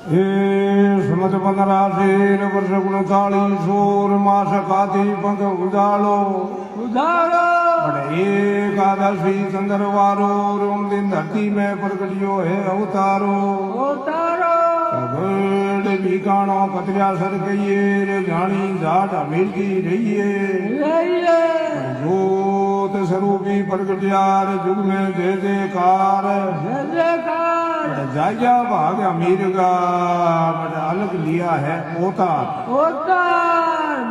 हे समझ 15 शेर वर्ष 39 सूर मास काती पंख उजालो एकादशी चंद्रवारो उन दिन धरती में प्रगटियो है अवतारो बीकाणो कतरिया सर कहिए रे जानी जाट अमीर की रहिए जोत स्वरूपी प्रगटियार जुग में जय जयकार जाया भाग अमीर का अलग लिया है ओतार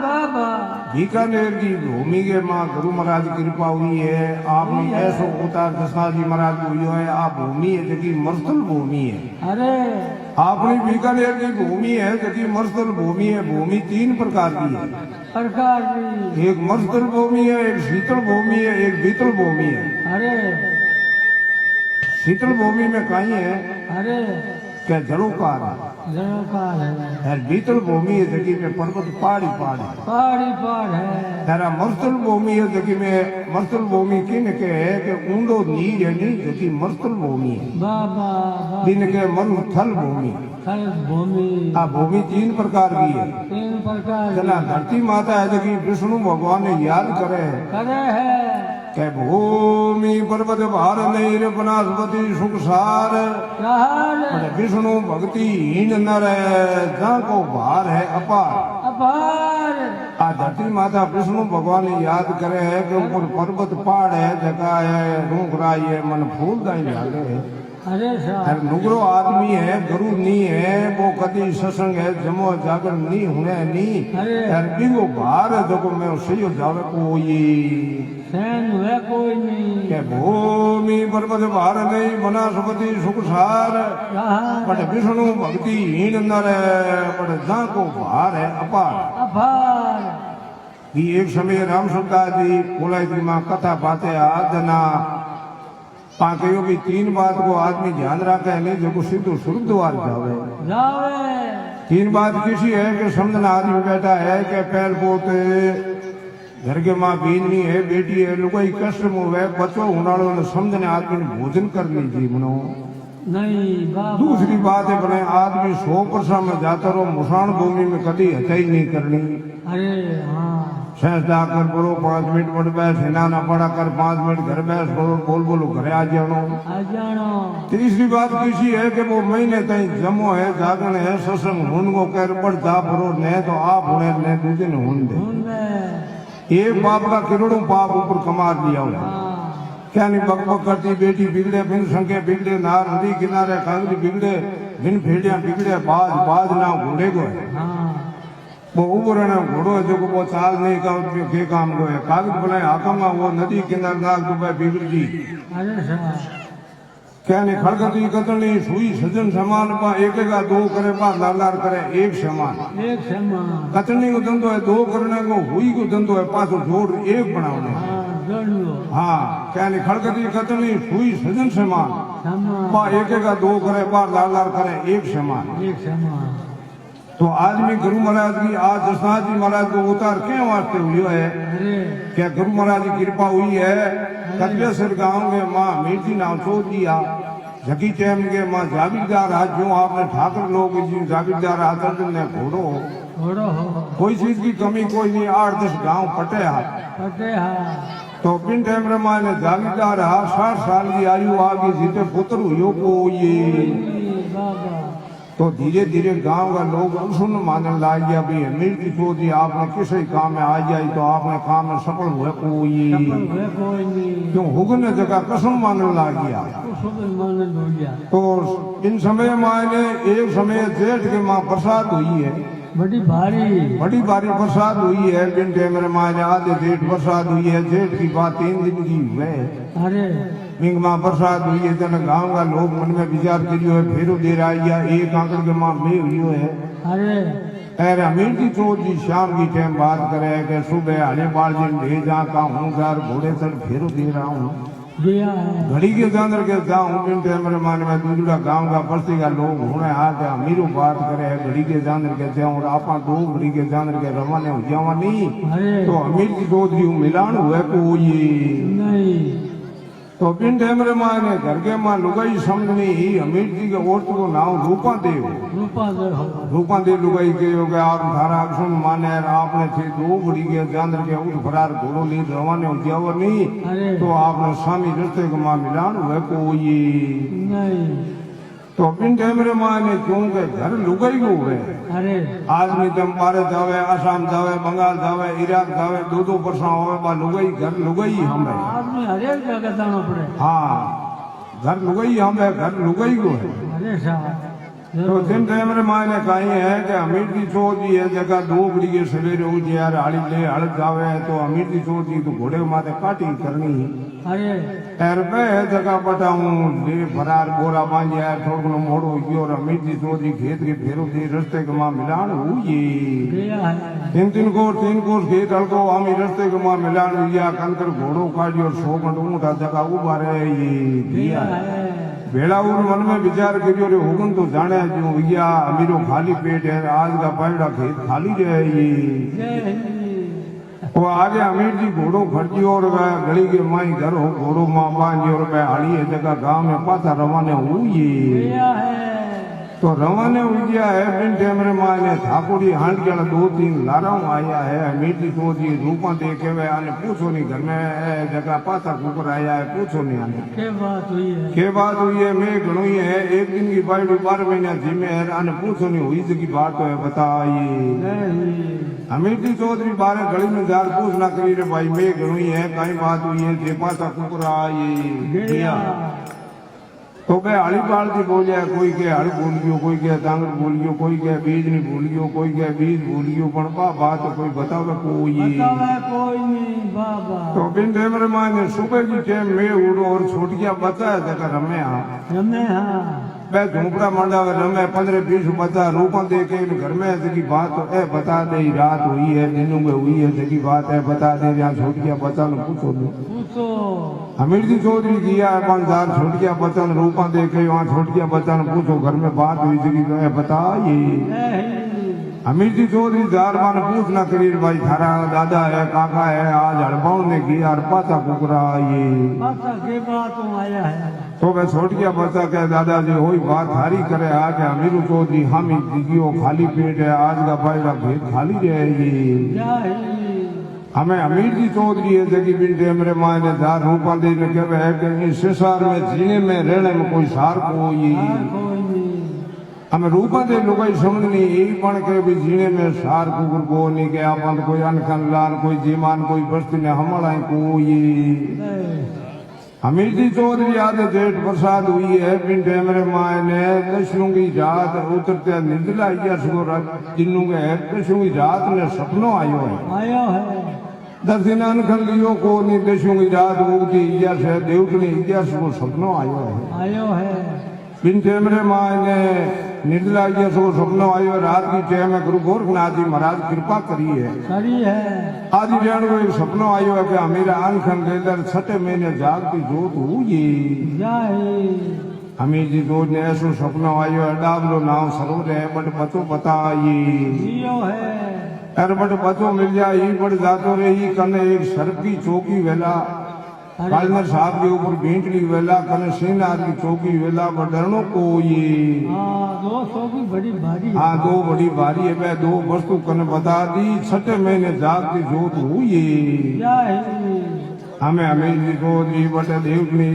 बाबा बीकानेर की भूमि के माँ गुरु महाराज की कृपा हुई है। आपने ऐसो उतार दशनाथ जी महाराज को हुई है। आप भूमि है जो कि मरुस्थल भूमि है। अरे आपने बीकानेर की भूमि है जो कि मरुस्थल भूमि है। भूमि 3 प्रकार की है। एक मरुस्थल भूमि है, एक शीतल भूमि है, एक बीतल भूमि है। अरे शीतल भूमि में कहीं है अरे क्या जलोकार है। बीतल भूमि है जगह में पर्वत पहाड़ी पहाड़ है। तेरा मरुस्थल भूमि है जगह में मरुस्थल भूमि किन के है कि ऊंडो नीर है नहीं जगह मरुस्थल भूमि है। बाबा किन के मरुस्थल भूमि भूमि 3 प्रकार की है। 3 प्रकार चला धरती माता है जगह विष्णु भगवान ने याद करे है के भूमि पर्वत भार नहीं वनस्पति सुख सार विष्णु भक्ति हीन नर जहाँ को भार है अपार। आ धरती माता विष्णु भगवान याद करे है कि ऊपर पर्वत पहाड़ है जगह है रूख राई है मन फूल दाई लागे है। अरे नुगरो आदमी है गुरु नहीं है वो कदी सत्संग है जमो जागर नहीं होने नहीं बिगो भार है जो मैं सही जावे कोई नहीं के भूमि पर्वत भार नहीं वनस्पति सुख सार बट विष्णु भक्ति हीन नर बट जहाँ को भार है अपार। एक समय राम सुखदास जी बोला जी माँ कथा बातें आदना पाके भी 3 बात को आदमी ध्यान रखे नहीं जो सिद्धू सुरद्वार जावे। 3 बात किसी है कि समझना आदमी बैठा है कि पैर पोते घर के माँ बीननी है बेटी है लुगाई कष्ट में है बच्चों उनाड़ो ने समझने आदमी ने भोजन कर लीजिए मनो नहीं बाबा। दूसरी बात है बने आदमी 100% में जाता रहो मुसाण भूमि में कभी हथाई नहीं करनी। अरे हाँ सहजता कर बोलो 5 मिनट बढ़ बैठ हिना ना पड़ा कर 5 मिनट घर बैठ बोलो बोलो घरे आ जानो। तीसरी बात किसी है कि वो महीने तई जमो है जागण है सत्संग हुन को कर पड़ जा परो ने तो आप हुने ने दूसरे ने हुन दे। एक बाप का करोड़ों पाप ऊपर कमा लिया हुआ क्या नहीं बकबक करती बेटी बिगड़े बिन संख्या बिगड़े नार नदी किनारे कांगरी बिगड़े बिन भेड़िया बिगड़े बाज ना घोड़े को वो ऊपर है घोड़ो है जो वो चाल नहीं का के काम को है कागज बनाए आकंगा वो नदी किनारे नाग डूबे बिगड़ जी क्या नहीं खड़कती कतनी सुई सजन समान पा एक का 2 करे पा लालार करे एक समान कतनी को धंधो है 2 करने को हुई को धंधो है 5 जोड़ 1 बनाने। हाँ क्या नहीं खड़कती कतनी सुई सजन समान पा एक का 2 करे पा लालार करे 1 समान। तो आदमी गुरु महाराज की आज दशनाथ जी महाराज को उतार क्यों वास्ते हुई है क्या गुरु महाराज की कृपा हुई है। कटलेसर गांव के माँ मीरजी नाम चो दिया जकी टैम के माँ जागीरदार आज जो आपने ठाकर लोग जागीरदार आदर ने घोड़ो कोई चीज की कमी कोई नहीं 8-10 गांव पटे तो बिन टाइम रे माँ ने जागीरदार 60 साल की आयु आगे जीते पुत्र हुई को ये तो धीरे धीरे गांव का लोग सुन मानने लग गया भी अमीर की चौधरी आपने किसी काम में आ जाए तो आपने काम में सफल हुए कोई क्यों हुगन जगह कसम मानने लग गया। तो इन समय मायने एक समय जेठ के माँ बरसात हुई है बड़ी भारी बरसात हुई है। बिन टाइम रे मायने आधे जेठ बरसात हुई है। जेठ की बात 3 दिन की हुए मिंग माँ बरसात हुई है जन गांव का लोग मन में विचार करियो है फेरो दे रहा है एक आंकड़ के माँ में हुई है। अरे अमीर की चौधरी शाम की टाइम बात करे कि सुबह हरे बाल दिन भेजा का हूँ घर घोड़े सर फेरो दे रहा हूँ घड़ी के अंदर के जाऊँ बिन टाइम रे माने में दूसरा गांव का बस्ती का लोग होने आके अमीरों बात करे है घड़ी के अंदर के जाऊँ आपा 2 घड़ी के अंदर के रवाने हो जावा नहीं तो अमीर की चौधरी मिलान हुए कोई तो तो पिन टेमरे माने घर के मां लुगाई समझनी ही अमीर जी के औरत को नाम रूपा देव रूपा दे हो रूपा देव लुगाई के हो गया आप धारा अक्षुण माने आपने थे दो बड़ी के चांद्र के उठ फरार घोड़ो ली रवाने हो गया नहीं अरे तो आपने स्वामी रस्ते को मां मिलान हुए कोई नहीं तो पिन टेमरे माने क्यों के घर लुगाई को हुए अरे आदमी तुम भारत जावे आसाम जावे बंगाल जावे इराक जावे दो परसा होवे बा लुगाई घर लुगाई हमें आदमी हर एक जगह जाना पड़े हाँ घर लुगाई हमें घर लुगाई को है अरे साहब तो दिन टेमरे माने कही है कि अमीर की सोच ये जगह दो बड़ी के सवेरे उठ यार हाड़ी ले हड़ जावे तो अमीर की सोच तो घोड़े माथे काटी करनी अरे एर पे जगह पटाऊं ले फरार बोरा बांध यार थोड़ा मोड़ो गयो और अमीर की सोच खेत के फेरो दे रस्ते के मां मिलान हुई गया है तीन कोस खेत हड़को आमी रस्ते के मां मिलान हुई कंकर घोड़ो काटियो 100 घंट ऊँटा जगह उभा रहे ये दिया है भेड़ा उन मन में विचार करियो रे हुकुम तो जाने जो भैया अमीरो खाली पेट है आज का पैड़ा खेत खाली रहे जय हिंद वो आगे अमीर जी घोड़ो खर्चियो और गली के माई घर हो घोड़ो माँ बांधी और हाड़ी है जगह गांव में पाता रवाने हुई गया है तो रवाने हुई गया है बिन टेमरे माँ ने ठाकुरी हांड के 2-3 लाराऊ आया है अमीर जी तो जी रूपा देखे हुए आने पूछो नहीं घर में जगह पाता कुकर आया है पूछो नहीं आने के बात हुई है के बात हुई है मैं गणुई है एक दिन की बाइड 12 महीना जिम्मे है आने पूछो नहीं हुई की बात तो है बताइए जय हुई अमीर जी चौधरी बारे गली में जार पूछ ना करी रे भाई मैं गणुई है कहीं बात हुई है जे पाता कुकरा ये गया तो के हड़ी पालती बोलिया कोई के हड़ बोलियो कोई के तांगड़ बोलियो कोई के बीज नहीं बोलियो कोई के बीज बोलियो पण बात कोई बतावे कोई बतावे कोई नहीं बाबा तो बिन टेमरे मां ने सुबह की टाइम में उड़ो और छोटिया बच्चा जगह रमे रमे हाँ मैं झोपड़ा मंडावे रमे 15-20 बच्चा रूपा दे के घर में जगी बात तो ए बता दे रात हुई है दिनों में हुई है जगी बात है बता दे यहाँ छोटिया बच्चा ने पूछो पूछो अमीर जी चौधरी किया है 5,000 छोटिया बच्चा ने रूपा दे के वहाँ छोटिया बच्चा ने पूछो घर में बात हुई जगी तो ए बताइए जय हिंद अमीर जी चौधरी जार मान पूछ ना करी भाई थारा दादा है काका है आज हड़पाऊ ने किया और पाता कुकरा ये पाता के बात आया है तो मैं छोटिया बच्चा कह दादाजी होई बात हारी करे आके अमीर चौधरी हम ही दिगियो खाली पेट है आज का पैड़ा भेद खाली रहेगी जय हिंद हमें अमीर जी चौधरी है जगी बिन टेमरे माँ ने जार रूपा दे ने कहे है कि इस संसार में जीने में रहने में कोई सार कोई कोई नहीं हमें रूपा दे लुगाई समझनी यही पण के भी जीने में सार कुकुर को नहीं के आपन कोई अनखन लान कोई जीमान कोई बस्ती ने हमलाई कोई अमीर जी चौधरी आदे जेठ प्रसाद हुई है बिन टेमरे माए ने दशनों की रात उतरते निंदला जिन्नू के दशों की रात ने सपनों आयो है 10 दिन अनखन लियो को नहीं दशों की रात उगती इया से देवतनी इया से को सपनों आयो है बिन टेमरे माए ने निर्दला इया से सपनों आयो रात की टाइम में गुरु गोरखनाथ जी महाराज कृपा करी है आदि जान को एक सपनों आयो है कि मेरा अनखन लेकर 6 महीने जागती जोत हुई अमीर जी दो ने ऐसो सपनों आयो है डाबलो नाव सरोवर है बट बतो बताइए अरे बट बतो मिल जाए बट जातो रही कने एक सर्प की चौकी वेला कालनर साहब के ऊपर भेंटली वेला कने सेनार की चौकी वेला बडरनो को ये हाँ 2 बड़ी भारी है मैं 2 वस्तु कने बता दी 6 महीने जागती जोत हुई हमें अमीर जी को दी बटे देव ने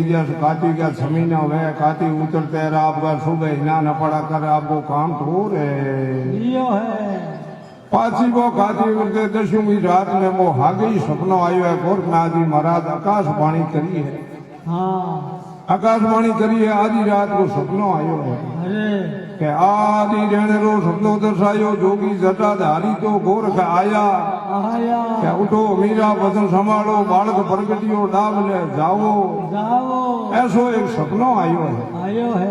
काटी का जमीन हुए काटी उतरते आपका सुबह हिना न पड़ा कर आपको काम तो है पाची वो खाती उड़ते दशों की रात में वो हागे ही सपनों आयो है गोरखनाथ जी महाराज आकाशवाणी करी है आकाशवाणी करी है आधी रात को सपनों आयो है के आदि रहने रो सपनों दर्शायो जोगी जटाधारी तो गोरख आया क्या उठो मीरा वचन संभालो बालक प्रगटियो डाब ले जाओ ऐसो एक सपनों आयो है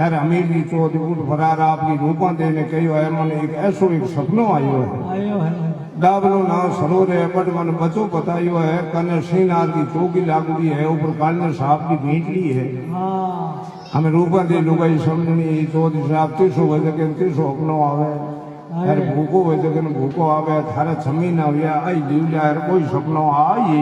अरे अमीर जी चौधरी उठ फरार आपकी रूपा देने कहो है मन एक सपनों आयो है डाबलो नाव सरोवर है बट मन बचो बतायो है कने श्रीनाथ की चौकी लागुड़ी है ऊपर कालने साहब की भेंटली है हमें रूपा दे लुगाई समझनी चौधरी साहब 300 वजह 300 अपनो आवे अरे भूखो वजह भूखो आवे थारे जमीन आव्या आई जीवल्या कोई सपनो आई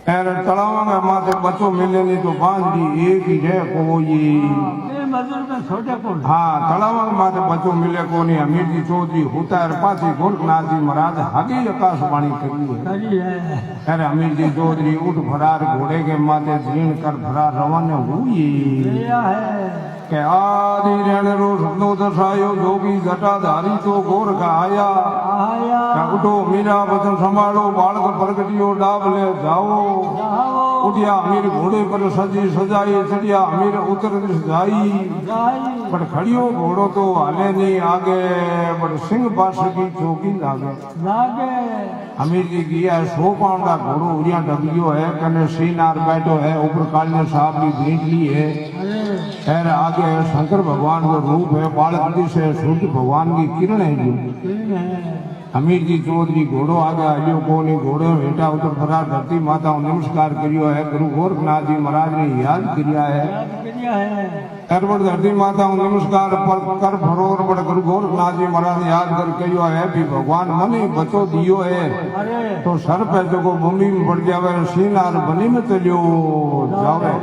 अरे तलावा माथे बच्चों मिले नहीं तो बांध दी एक ही है कोई। ये मजूर में छोटे कौन हाँ तलावा माथे बच्चों मिले को नहीं। अमीर जी चौधरी होता है पासी गोरखनाथ जी महाराज आगे आकाशवाणी करी है। करी है अरे अमीर जी चौधरी उठ फरार घोड़े के माथे झीण कर फरार रवाना हुई लिया है के आदि रण रो सपनो दर्शायो जोगी जटाधारी तो गोरख आया। आया क्या उठो मीरा वचन संभालो बालक प्रगटियो डाब ले जाओ। जाओ उठिया अमीर घोड़े पर सजी सजाई चढ़िया अमीर उतर जाई। जाई पर खड़ियो घोड़ो तो हाले नहीं आगे पर सिंह बास की चौकी लागे। लागे अमीर जी गया 100 पाउंड का घोड़ो उड़िया डबियो है कने श्रीनार बैठो है ऊपर कालिया साहब की भेंट ली है। अरे खैर आगे शंकर भगवान का रूप है बालक जी से सूर्य भगवान की किरण है जो। किरण है अमीर जी चौधरी घोड़ो आगे हलियो को नहीं घोड़े हेठा उतर फरार धरती माता नमस्कार करियो है गुरु गोरखनाथ जी महाराज ने याद किया है। याद किया है अरबड़ धरती माता नमस्कार पर कर फरोर बड़ गुरु गोरखनाथ जी महाराज ने याद कर कहियो है भी भगवान मने बचो दियो है अरे तो सर पे जो को भूमि में पड़ जावे सीनार बनी में चलियो जावे।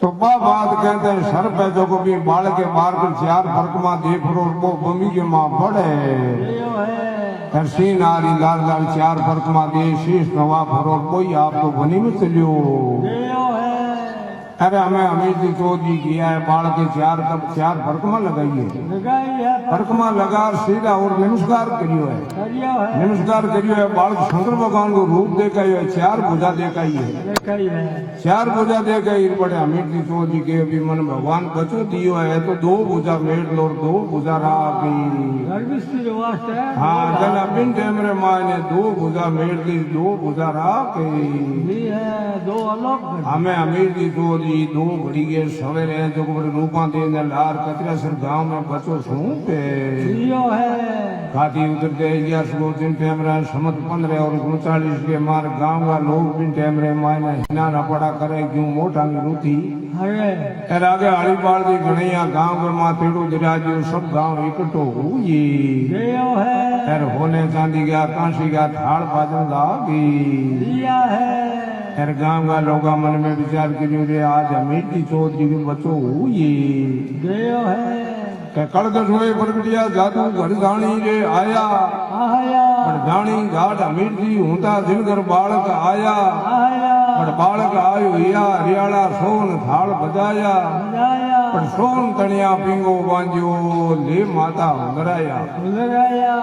तो बात कहते हैं सर पे जो को भी बाल के बार कर 4 फर्क मां दे फरोर वो भूमि के मां पड़े लियो है सी नारी लाल लाल 4 फर्क मां दे शीश नवा फरोर कोई आप तो बनी में चलियो। लियो है अरे हमें अमीर जी चौधरी किया है बाल के 4 फर्क मां लगाइए लगाई है फर्क मां लगा सीधा और नमस्कार करियो है। करियो है नमस्कार करियो है बाल शंकर भगवान को रूप देखा है 4 भुजा देखा है लगाई है 4 भुजा देखा ही पड़े अमीर जी चौधरी के अभी मन भगवान बचो दियो है तो 2 भुजा मेड़ लो 2 भुजा रागी। गर्भिष्ठी वास्ते हाँ जन बिन टेमरे माँ ने 2 भुजा मेड़ दी 2 भुजा रागी। भी है दो अलग हमें अमीर जी चौधरी 2 घड़ी के सवेरे जो रूपा दे लार कचरा सर गांव में बचो सूपे लियो है घाटी उतरते 11 दिन टेमरा समत 15 और 39 के मार गांव का लोग बिन टेमरे मायने हिना न पड़ा करे क्यों मोटा रूथी। अरे एर आगे हरी बाल दी घणैया गांव घर मां तेड़ो दिराजियो सब गांव इकट्ठो हुई। लियो है एर होने चांदी गया कांसी गया थाल बाजन लागी। लिया है एर गांव का लोगा मन में विचार करियो रे आज अमीर जी चौधरी के बच्चो हुई लियो है के कड़गट हुए प्रगटिया जादू घर जानी रे आया। आया पर जानी घाट अमीर जी हूता दिनकर बालक आया। आया पर बालक आयो हिया हरियाला सोन थाल बजाया। लगाया पर सोन तणिया पिंगो बांधियो ले माता हुंदराया। लगाया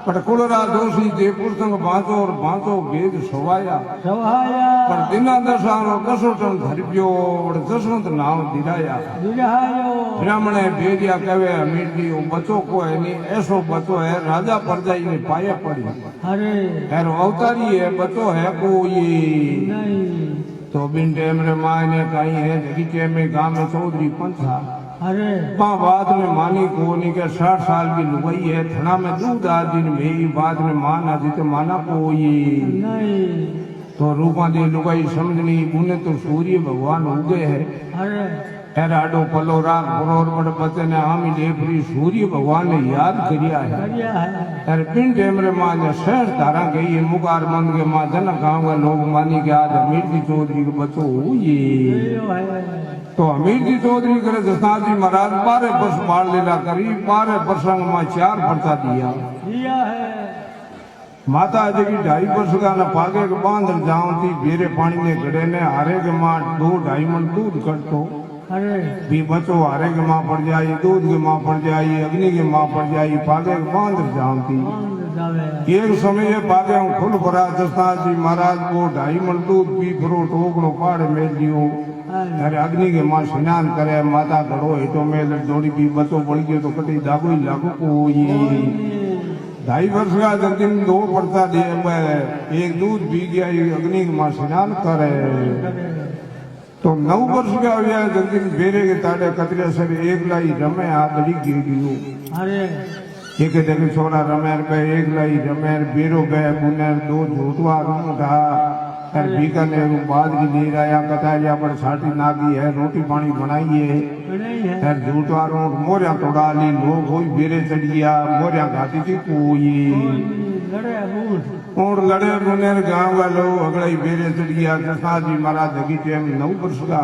पर कुलरा दोषी जयपुर संग बांचो और बांचो भेद सोवाया। सवाया पर दिना दशानो 10 टन धरप्यो और जसवंत नाम दिराया। दिलायो ब्राह्मणे भेदिया कहे अमीर जी वो बच्चो को है नहीं ऐसो बच्चो है राजा परजाई ने पाया पड़ी अरे खैर अवतारी है बच्चो है कोई नहीं तो बिन टेमरे माँ ने कही है जगीचे में गांव में चौधरी पंथा अरे माँ बाद में मानी को नहीं के 60 साल की लुगाई है थना में दूध आ दिन में बाद में माना जीते माना कोई नहीं तो रूपा दी लुगाई समझनी उन्हें तो सूर्य भगवान उगे है। अरे एराडो पलो राग बरोर बड़ बचे ने आमी लेपरी सूर्य भगवान ने याद करिया है। करिया है अरे पिन टेमरे माँ ने शहर तारा गई मुकार मंद के माँ जन गाँव के लोग मानी के आज अमीर जी चौधरी के बच्चो हुई। लियो है तो अमीर जी चौधरी करे जसनाथ जी महाराज 12 वर्ष बाल लीला करी 12 प्रसंग में 4 पर्चा दिया। लिया है माता जी की 2.5 वर्ष का न पागे के बांध जाऊं थी बेरे पानी ने गड़े ने हारे के माँ 2-2.5 मन दूध कटतो अरे भी बचो हारे के माँ पड़ जाई दूध के माँ पड़ जाई अग्नि के माँ पड़ जाई पागे के बांध जाऊंती। जावे एक समय ये पागे हम खुल भरा जसनाथ जी महाराज को 2.5 मन दूध पी फिरो टोकरो पाड़े मेल दियो। अरे अग्नि के माँ स्नान करे माता घड़ो हेठो मेल जोड़ी भी बचो पड़ गयो तो कटी दागो ही लागू कोई 2.5 वर्ष का जगदिन 2 पड़ता दे एक दूध पी गया अग्नि के माँ स्नान करे तो 9 वर्ष का हो गया जगदिन बेरे के ताड़े कतरे सर एक लाई रमे आदड़ी गिर गयो। अरे एक देखे छोरा रमेर पे एक लाई रमेर बेरो गए बुनेर 2 झूठवा उठा फिर बीकानेर बाजरी ले आया कटारिया पर छाटी नागी है रोटी पानी बनाई है नहीं है फिर झूठवारों मोरिया तोड़ा ली लोग कोई बेरे चढ़िया मोरिया घाटी थी कोई लड़े बूढ़ और लड़े बुनेर गांव वालों अगले बेरे चढ़िया कृष्णा जी महाराज जगी टेम 9 वर्ष का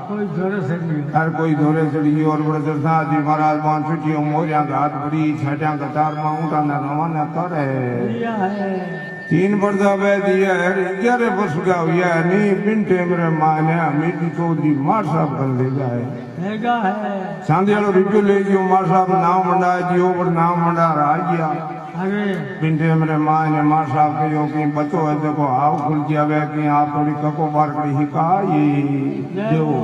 कोई जोर से नहीं हर कोई दौरे चढ़ी और बड़े कृष्णा जी महाराज मान छुट्टियों मोरिया घाट भरी छठिया कतार में ऊँटा न रवाना करे दिया है 3 वर्षा वे दिया है 11 वर्ष का हुआ है नहीं बिन टेमरे माने अमित चौधरी मार साहब कर ले जाए हैगा है चांदी वालों रुपये ले गयो मार साहब नाम मंडा जियो पर नाम मंडा रहा गया अरे बिन टेमरे माने मार साहब के यो कि बच्चों है देखो आओ खुल किया वे कि आप थोड़ी कको बार करी हिकाई देवो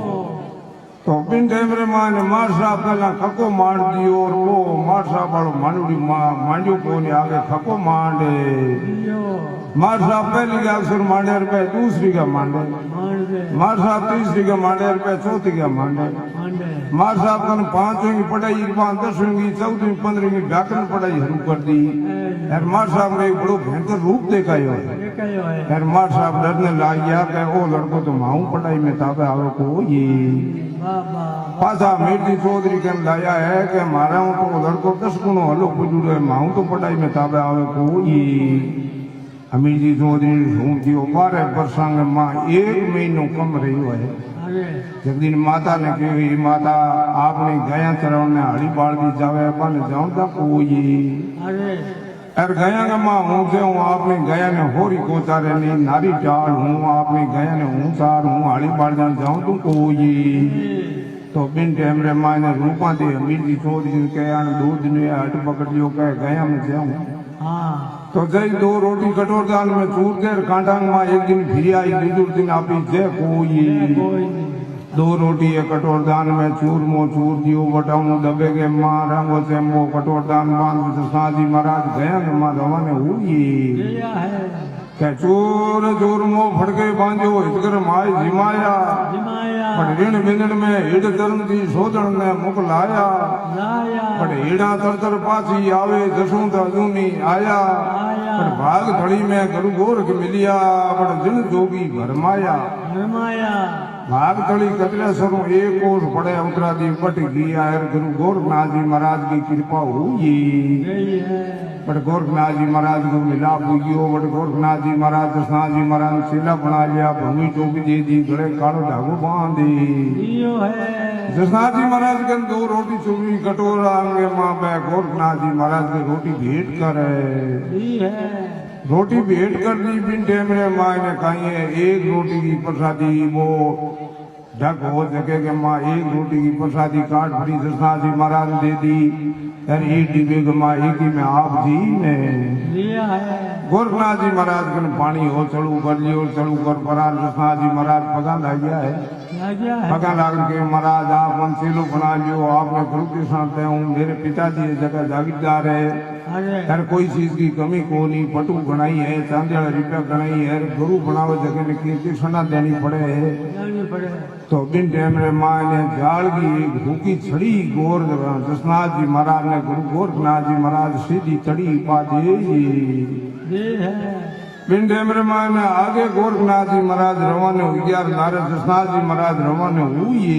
तो बिन टेमरे माने मार साहब पहला खको मार दियो और वो मार साहब वालों मांडूड़ी मांडू को ने आगे खको मांडे दियो मार साहब पहली का अक्सर मांडे रुपए दूसरी का मांडे मान दे मार साहब तीसरी का मांडे रुपए चौथी का मांडे मांडे मार साहब कन 5वीं की पढ़ाई 10वीं की 14वीं 15वीं की व्याकरण पढ़ाई शुरू कर दी यार मार साहब ने एक बड़ो भयंकर रूप देखा है देखयो है यार मार साहब डरने लग गया कि ओ लड़को तो माऊ पढ़ाई में ताबे आवे को ये बाबा पासा मेरी चौधरी कन लाया है कि मारा हूं तो लड़को 10 गुणों हलो बुजुर्ग है माऊ तो पढ़ाई में ताबे आवे को ये अमीर जी चौधरी हूं जी 12 वर्षांग मां 1 महीनो कम रही है अरे एक दिन माता ने कही माता आपने गया चरण ने हड़ी बाड़ दी जावे अपन जाऊं ता कोई अरे अर गया का मां हूं से हूं आपने गया ने होरी को चारे नहीं नारी टाल हूं आपने गया ने हूं चार हूं हड़ी बाड़ जाऊं तू कोई तो बिन टेमरे मां ने रूपा दे अमीर जी चौधरी ने कहा दूध ने हट पकड़ लियो कह गया में जाऊं हाँ तो जय 2 रोटी कटोर दाल में चूर देर कांटांग मां एक दिन फिर आई दूसरे दिन आपी जय कोई कोई नहीं 2 रोटी है कटोर दान में चूर मो चूर दियो बटाऊ दबे के मां रंगो से मो कटोर दान बांध तो साजी महाराज गया ने मां रवाने हुई दिया है के चोर चोर मो फड़के बांधो इतकर माय जिमाया जिमाया पर ऋण बिनण में हिड धर्म की शोधन ने मुख लाया लाया पर हिड़ा तर पाछी आवे दसू तूनी आया आया पर भाग थड़ी में गुरु गोरख मिलिया पर जिन जोगी भरमाया फरमाया भाग तड़ी कतरे सरो एक ओर पड़े उतरा दी पट गया है गुरु गोरखनाथ जी महाराज की कृपा हुई गई है बट गोरखनाथ जी महाराज को मिलाप हुई बट गोरखनाथ जी महाराज कृष्णा जी महाराज शिला बना लिया भूमि टोपी दे दी गले कालो धागो बांध दी दियो है कृष्णा जी महाराज के 2 रोटी चुरी कटोरा अंगे माँ पे गोरखनाथ जी महाराज की रोटी भेंट करे दी है रोटी भेंट कर दी बिन टेमरे माँ ने कही है 1 रोटी की प्रसादी वो ढक हो सके कि माँ 1 रोटी की प्रसादी काट भरी कृष्णा जी महाराज दे दी यार 1 डिब्बे को माँ 1 ही में आप जी ने दिया है गोरखनाथ जी महाराज के पानी हो चलू कर लियो चलू कर परार कृष्णा जी महाराज पगा लग गया है लगा है पगा लाग के महाराज आप मनसीलो बना लियो आपने गुरु के साथ हूँ मेरे पिताजी ये जगह जागीरदार है अरे हर कोई चीज की कमी को नहीं पटू बनाई है चांदी वाला रुपया बनाई है गुरु बनावे जगह ने कीर्ति सना देनी पड़े है जानी पड़े तो बिन टेमरे माँ ने जाल की एक भूखी छड़ी गोर कृष्णनाथ जी महाराज ने गुरु गोरखनाथ जी महाराज सीधी चढ़ी पा दे दे है बिन टेमरे माँ ने आगे गोरखनाथ जी महाराज रवाने हो गया नारे कृष्णनाथ जी महाराज रवाने हुई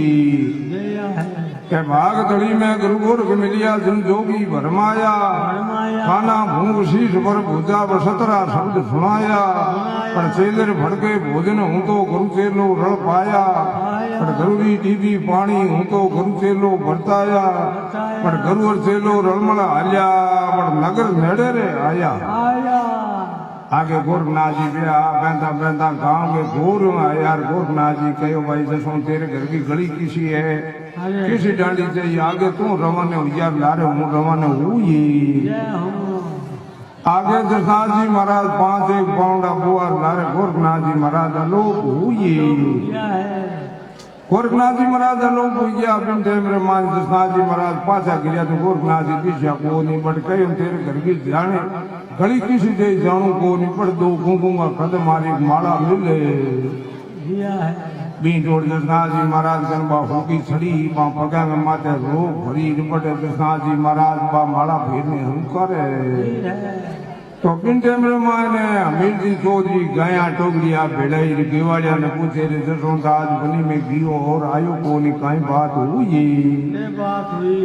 दिया है के भाग तड़ी में गुरु गोरख मिलिया जिन जोगी भरमाया फरमाया खाना भूख शीश पर भुजा बसतरा शब्द सुनाया पर चेलर भड़के भोजन हूं तो गुरु चेलो रल पाया पर गुरु की टीवी पानी हूं तो गुरु चेलो बरताया पर गुरु और चेलो रलमल आलिया पर नगर नेड़े रे आया आया आगे गोरखनाथ जी गया बहता बहता गांव के गोर में यार गोरखनाथ जी कहो भाई जसों तेरे घर की गली किसी है अरे किसी डांडी चाहिए आगे तू रवाने हो यार लारे हूँ रवाने हुई जय हो आगे जसनाथ जी महाराज 5-1 पाउंडा बुआ लारे गोरखनाथ जी महाराज अलोक हुई दिया है गोरखनाथ जी महाराज अलोक हो गया बिन टेमरे मान जसनाथ जी महाराज पाछा गिरा तो गोरखनाथ जी पीछा को नहीं बट कहीं तेरे घर की जाने गली किसी दे जानू को नहीं पड़ 2 घूंघूंगा कदम मारी माला मिले दिया है बी जोड़ जसनाथ जी महाराज गनबा होगी छड़ी बा पगा में माते रोग भरी निपटे जसनाथ जी महाराज बा माला फेरने हम करे तो पिन टाइम रे माने अमीर जी चौधरी गया टोगरिया भेड़ाई रे गेवाड़िया ने पूछे रे जसों आज बनी में गियो और आयो कोनी काई बात हुई ये बात हुई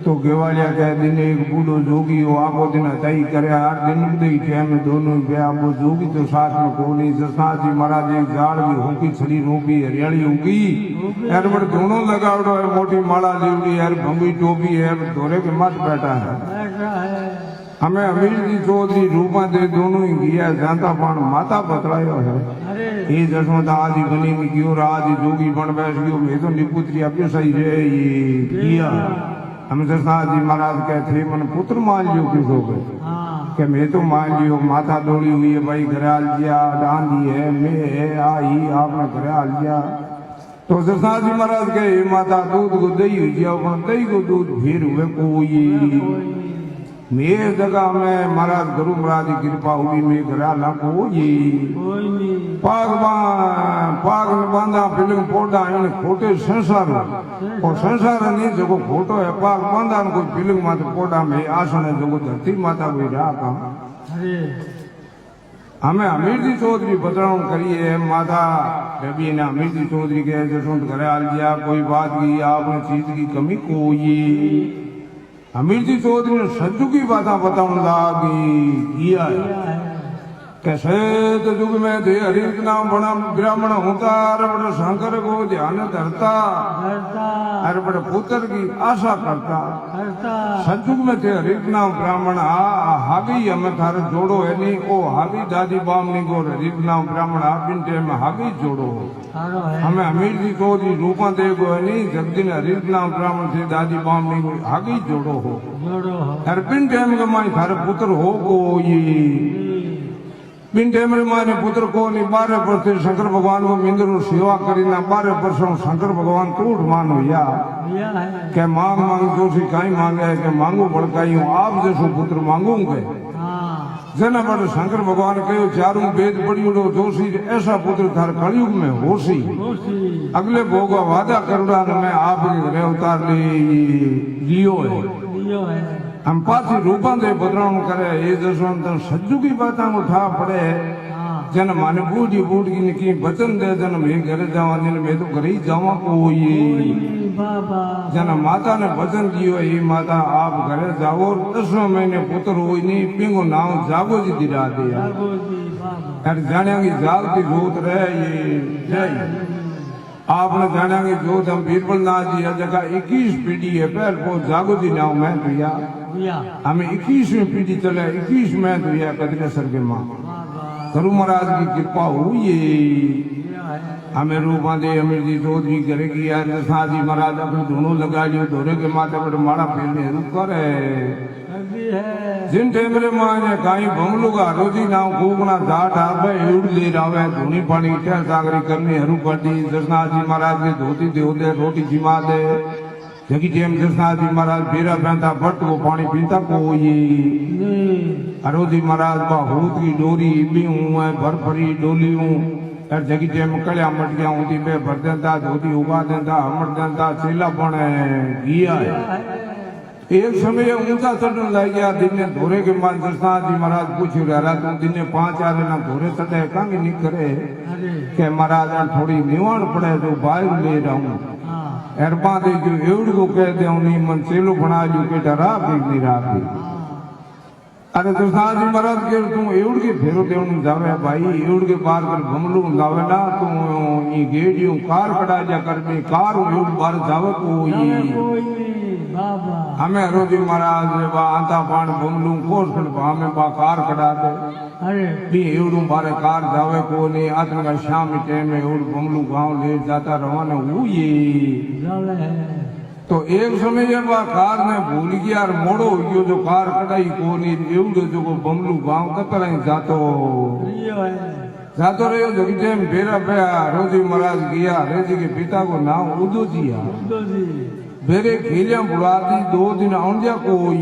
तो गेवाड़िया कह दिन एक बूढ़ो जोगी हो आगो दिन तई करे हर दिन दई टाइम दोनों ब्याह वो जोगी तो साथ में कोनी जसा जी महाराज एक झाड़ भी होगी छड़ी रोगी हरियाली होगी यार बड़ दोनों लगावड़ो है मोटी माला लेवड़ी यार भंगी टोपी है धोरे के मत बैठा है ऐसा है हमें अमीर जी चौधरी रूपा दे दोनों ही किया जानता पान माता बतलायो है अरे ये जसवंत आज ही बनी में क्यों राज ही जोगी बन बैठ गयो मैं तो निपुत्री अपने सही रे ये किया हम जसा जी महाराज कहते मन पुत्र मान लियो किस हो गए हाँ कि मैं तो मान लियो माता दौड़ी हुई है भाई घराल जिया डांदी है मैं है आई आपने घराल जिया तो जसा जी महाराज कहे माता दूध को दही हुई जिया दही को दूध फिर हुए कोई मेरे जगह में महाराज गुरु महाराज की कृपा हुई मैं घरा लाखो ये कोई नहीं पाग बांधा फिल्म पोड़ा इन खोटे संसार और संसार नहीं जो खोटो है पाग बांधा कोई फिल्म माता पोड़ा में आसन है जो धरती माता कोई रहा काम अरे हमें अमीर जी चौधरी बतराउन करिए माता रवि ने अमीर जी चौधरी के जसवंत घरे आल दिया कोई बात की आपने चीज की कमी कोई अमीर जी चौधरी ने सज्जू की बातें बताउन लागी किया है कैसे तो युग में थे हरिक नाम बना ब्राह्मण होता अरे बड़े शंकर को ध्यान धरता करता अरे बड़े पुत्र की आशा करता करता सतयुग में थे हरिक नाम ब्राह्मण हावी हमें थारे जोड़ो है नहीं ओ हावी दादी बामनी को हरिक नाम ब्राह्मण बिन टाइम हावी जोड़ो सारो है हमें अमीर जी को जी रूपा दे को है नहीं जगदिन हरिक नाम ब्राह्मण से दादी बामनी को हावी जोड़ो हो जोड़ो हो अरे बिन टाइम के माई थारे पुत्र हो को ये बिन टाइम रे माने पुत्र को नहीं 12 वर्ष शंकर भगवान को मिंद्र सेवा करी ना 12 वर्षों शंकर भगवान तोड़ मान हुआ दिया है के मांग मांग जोशी काई मांगे के मांगू बड़काई हूँ आप जैसो पुत्र मांगूंगे हाँ जना बड़े शंकर भगवान कहो चारों वेद पड़ी उड़ो जोशी ऐसा पुत्र थार कलयुग में होशी खुशी अगले भोग वादा करुणा ने मैं आप घरे उतार लियो है दियो है हम पासी रूपा दे बदलाव करे ये जसवंत सज्जू की बातें उठा पड़े हाँ जन माने बूढ़ी बूढ़ी की वचन दे जन मैं घर जावा मैं तो घर ही जावा को ये बाबा जन माता ने वचन दियो ये माता आप घरे जाओ 10 महीने पुत्र हो नहीं पिंगो नाव जागो जी दिला दिया जागो जी बाबा यार जाने की जागती जोत रहे ये जय आपने जाना कि जोत हम बीरबल नाथ जी हर जगह 21 पीढ़ी है पहल को जागो जी नाव में दिया दिया हमें 21वीं पीढ़ी चले 21 में तो यह कदरेसर के माँ बाबा गुरु महाराज की कृपा हुई दिया है हमें रूपा दे अमीर जी चौधरी करे की यार जसा जी महाराज अपने दोनों लगा लियो धोरे के माथे पर माड़ा फेरने रुक करे अभी है जिन टेमरे माने काई बंगलू का रोजी नाव कोकना जाट आवे उड़ ले रावे धोनी पानी ठहर सागरी करनी हरू पड़ी जसना जी महाराज के धोती दे रोटी जिमा दे जगी टेम जसना जी महाराज बेरा पहनता भट्ट को पानी पीता कोई हरोजी महाराज का होत की डोरी भी हूँ है भर भरी डोली हूँ यार जगी टेम कलिया मट गया होती पे भर देता धोती उगा देता हमट देता चेला पण किया है एक समय ऊंचा चढ़ने लग गया दिन ने धोरे के बाद जसना जी महाराज पूछ रहा तुम दिन ने 5 आरे ना धोरे चढ़े कांगे नहीं करे अरे के महाराज थोड़ी निवाण पड़े तो बाहर ले रहा हूँ हाँ एरपा दे जो एवड़ को कह दे नहीं मन चेलो बना जो के डरा भी नहीं रहा अरे जसना जी महाराज के तुम एवड़ के फेरो दे जावे भाई एवड़ के पार कर घमलू जावे ना तुम ये गेड़ियों कार कटा जा कर में कार एवड़ बार जावे कोई बाबा हमें रोजी महाराज बा आंता पान घुमलू कोस खड़ हमें बा कार कटा दे अरे भी एवड़ू बारे कार जावे को नहीं आतन का शाम टाइम में एवड़ घुमलू गांव ले जाता रवाना हुई जावे है तो एक समय ये बा कार ने भूल गया और मोड़ो गयो जो कार कटाई को नहीं एवड़ो जो को बमलू गांव कतरा जातो दियो है जातो रहो जो टाइम बेरा पे रोजी महाराज गया रेजी के पिता को नाम उदो जी दो जी बेरे खेलिया बुलाती 2 दिन आउंदिया कोई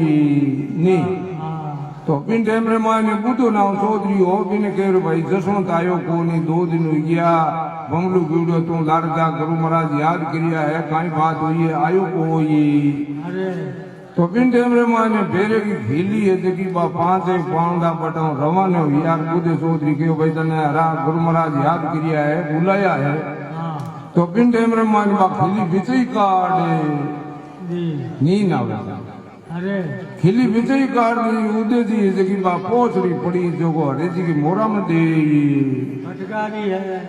नहीं हाँ तो पिन टाइम रे माने बुद्धो नाम चौधरी हो बिन केर भाई जसवंत आयो को नहीं 2 दिन हो गया बंगलू वीडियो तू लारदा गुरु महाराज याद करिया है काई बात हुई है आयो कोई अरे तो बिन टाइम रे माने बेरे की घेली है जकी बा 5 पाउंडा बटाऊ रवाने हो यार बुद्धे चौधरी के भाई तने रा गुरु महाराज याद किया है बुलाया है हाँ तो बिन टाइम रे माने बा खिली विजय कार्ड जी नींद आवे अरे खिली विजय कार्ड दी उदे जी जकी बा पोचड़ी पड़ी जो को हरे जी की मोरा में दे फटकारी है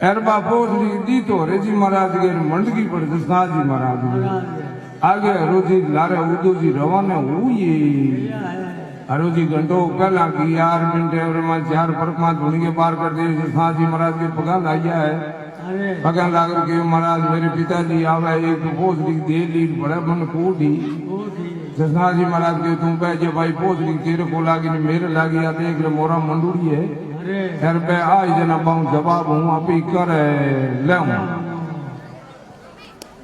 एरबा पोचड़ी दी तो हरे जी महाराज के मंडकी पड़ दसना जी महाराज महाराज आगे हरोजी लारे उदो जी रवाने हुई भैया है हरोजी घंटो पहला की यार मिनटे में 4 परकमा धुनी के पार कर दिए दसना जी महाराज के पगन आया है अरे पगन लाकर के महाराज मेरे पिताजी आवे एक पोचड़ी दे ली बड़े मन कूटी वो थी दसना जी महाराज के तुम कह जे भाई पोचड़ी तेरे को लागी नहीं मेरे लागी आ देख ले मोरा मंडूरी है अरे खैर पे आज जना पाऊं जवाब हूं अभी कर ले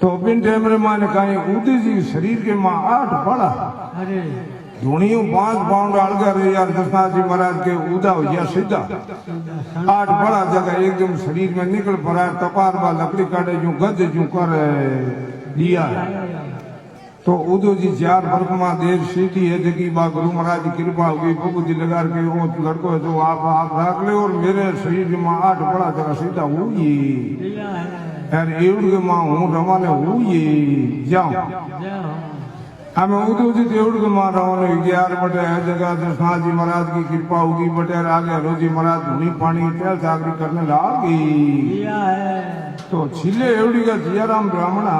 तो बिन टाइम रे माने कहीं उदी जी शरीर के मां 8 बड़ा अरे धुनियों 5 पाउंड अलगा रे यार दसना जी महाराज के उदा हो या सीधा 8 बड़ा जगह एकदम शरीर में निकल पड़ा तपार बा लकड़ी काटे जो गद जो कर दिया तो उदो जी 4 बरकमा देर सीधी है जगी बा गुरु महाराज की कृपा होगी प्रभु जी लगा के वो लड़को है तो आप रख ले और मेरे शरीर के मां 8 बड़ा जगह सीधा हुई भैया है यार एवढ के मां हूं रवाने हुई जाऊं जय हो हमें उदो जी एवढ के मां रवाने 11 बटे है जगह दसना जी महाराज की कृपा होगी बटे आगे रोजी महाराज धुनी पानी तेल सागरी करने लागी भैया है तो छिले एवढी का जियाराम ब्राह्मणा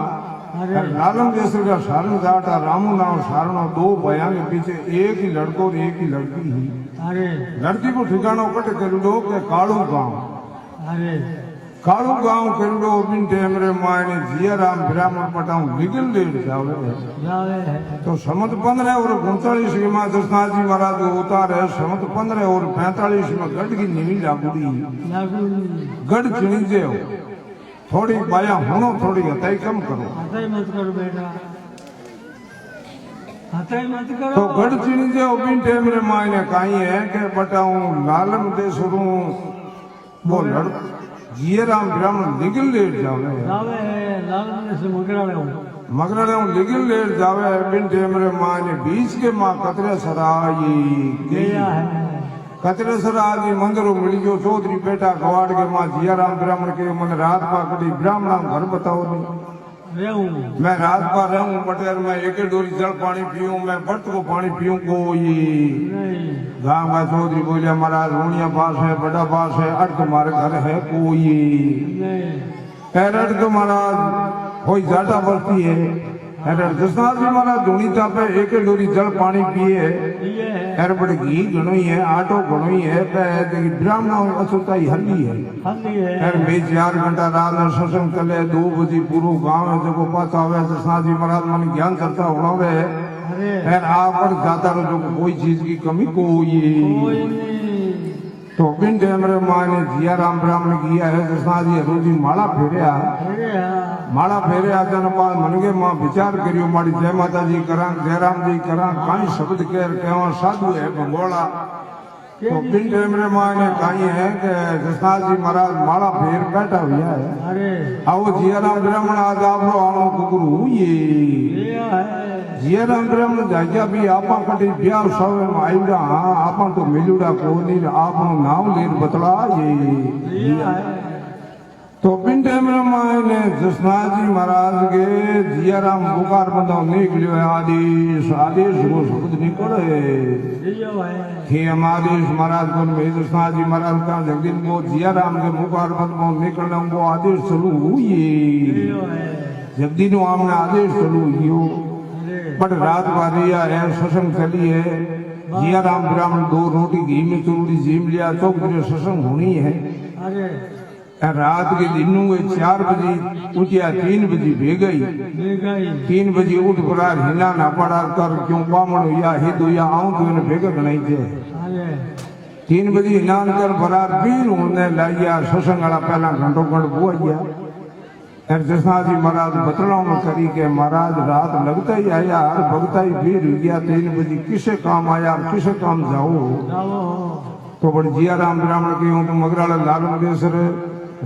अरे लालम देसर का सारण जाटा रामू नाम सारणो 2 भया के पीछे एक ही लड़को और एक ही लड़की ही अरे लड़की को ठिकानो कट कर दो के कालू गांव अरे कालू गांव कर दो बिन टाइम रे मायने जियाराम ब्राह्मण पटाऊ निकल ले जावे जावे है तो समत 15 और 39 में दसना जी महाराज को उतारे समत 15 और 45 में गढ़ की नीवी लागुड़ी लागू गढ़ चुनी जे थोड़ी बाया होनो थोड़ी हताई कम करो हताई मत करो बेटा हताई मत करो तो गढ़ चुनी जे बिन टाइम रे मायने काई है के बटाऊ लालम दे शुरू वो लड़ जियाराम ब्राह्मण निकल ले जावे जावे है लाल में से मगरा ले मगर निकल ले जावे बिन टाइम रे मायने बीच के मां कतरे सराई भैया है कतरे सराई मंदिरों मिली जो चौधरी बेटा गवाड़ के मां जियाराम ब्राह्मण के मन रात पाकड़ी ब्राह्मण घर बताओ नहीं रहूं मैं रात पर रहूं बटेर में एक डोरी जल पानी पीऊं मैं बट को पानी पीऊं कोई नहीं गांव का चौधरी बोले महाराज रोनिया पास है बड़ा पास है अट तुम्हारे घर है कोई नहीं एरड तो महाराज कोई ज्यादा बढ़ती है एरड दसना जी महाराज धोनी तापे एक डोरी जल पानी पिए ये है एर बड़े घी घणो ही है आटो घणो ही है ब्राह्मण असुताई हल्ली है हल्दी है यार मैं 4 घंटा रात में सत्संग चले 2 बजे पूरो गांव है जो पास आवे दसना जी महाराज मन ज्ञान चर्चा होवे अरे यार आप पर जाता रहो जो कोई चीज की कमी कोई कोई नहीं तो बिन टाइम रे माने जियाराम ब्राह्मण किया है दसना जी रोजी माला फेरिया अरे हाँ माला फेरिया जन पास मनगे मां विचार करियो मारी जय माता जी करा जयराम जी करा काई शब्द कह कहवा साधु है भंगोला तो बिन टाइम रे माने काई है कि दसना जी महाराज माला फेर बैठा हुआ है अरे आओ जियाराम ब्राह्मण आज आपरो आवो कुकरू ये भैया है जियाराम ब्राह्मण जाजा भी आपा कटी ब्याह सवे में आईड़ा आपा तो मिलूड़ा कोनी आपनो नाम लेर बतला भैया ये है तो बिन टाइम रे माने दसना जी महाराज के जियाराम बुकार बंदा निकलियो है आदेश आदेश को शब्द निकले भैया है कि हम आदेश महाराज को में दसना जी महाराज का जगदीन को जियाराम के बुकार बंदा निकलने को आदेश चलू ये भैया है जगदीन आमने आदेश चलू यो अरे बट रात बारिया है सत्संग चली है जियाराम ब्राह्मण 2 रोटी घी में चूड़ी जीम लिया चौक बजे सत्संग होनी है अरे रात के दिनों में 4 बजे उठिया 3 बजे भे गई ले गई 3 बजे उठ पड़ा हिला ना पड़ा कर क्यों बामण या हिदो या आऊं तो ने भेगा गणाई थे अरे 3 बजे हिलान कर बरार बीर होने लाया सत्संग वाला पहला घंटो घंट बुआ गया और दसना जी महाराज बतलाव में करी के महाराज रात लगता ही आया और भगता ही भीड़ हो गया 3 बजे किसे काम आया और किसे काम जाओ जाओ तो बड़े जियाराम ब्राह्मण के हूं तो मगराला लाल मदेसर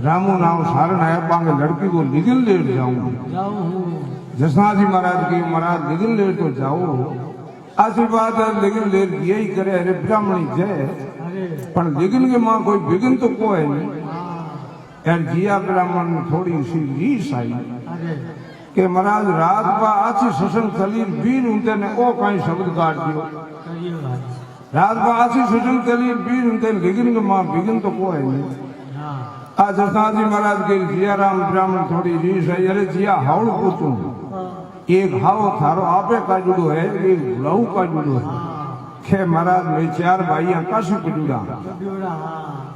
रामू नाम सारण आया पांगे लड़की को निकल ले जाऊं जाओ जसनाजी महाराज की महाराज लिगन लेर तो जाओ आशीर्वाद है लिगन लेर यही करे अरे ब्राह्मणी जय अरे पण लिगन के मां कोई बिगन तो को है नहीं हाँ यार जिया ब्राह्मण में थोड़ी सी रीस आई अरे के महाराज रात बा आची सत्संग चली बीर उनते ने ओ कहीं शब्द काट दियो करियो बात रात बा आची सत्संग चली बीर उनते लिगन के मां बिगन तो को है नहीं हाँ आज जसनाजी महाराज के जिया राम ब्राह्मण थोड़ी रीस आई अरे जिया हाउड़ पूछूं एक हाव थारो आपे का जुड़ो है एक लहू का जुड़ो है के महाराज में चार भाई काशी को जुड़ा करियोड़ा हाँ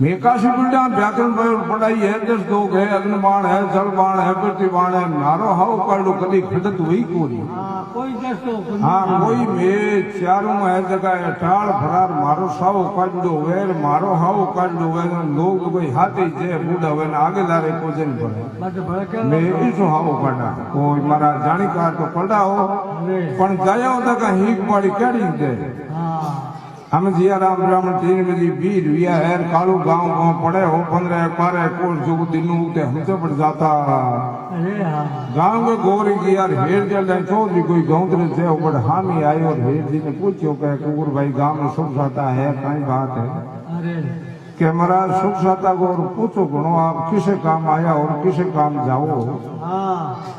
मैं काशी जुड़ा व्याकरण पढ़ाई है 10 लोग है अग्निबाण है जल बाण है पृथ्वी बाण है मारो हाव काढ़ो कदी खड़त हुई कोरी हाँ कोई दस्तो हाँ कोई में चारों है जगह टाल फरार मारो साव काढ़ो वेर मारो हाव काढ़ो वेर लोग कोई हाथी जे बूढ़ा वे आगे लारे कोजन पड़े बट भड़के मैं इसो हाव काढ़ा कोई मारा जानी कार तो पड़ा हो अरे पण जाया होता का हीक पाड़ी केड़ी दे हाँ हम जिया राम ब्राह्मण 3 बजे बीर विया है कालू गांव गांव पड़े हो 15 पारे कोट जो दिनू उते हमसे पड़ जाता अरे हाँ गांव के गोरी की यार हेर जल जाए चौधरी कोई गौंदरे से ऊपर हामी आए और हेर जी ने पूछो कि कुकुर भाई गांव में सुख साता है कहीं बात है अरे कि महाराज सुख साता को और पूछो गुणो आप किसे काम आया और किसे काम जाओ हाँ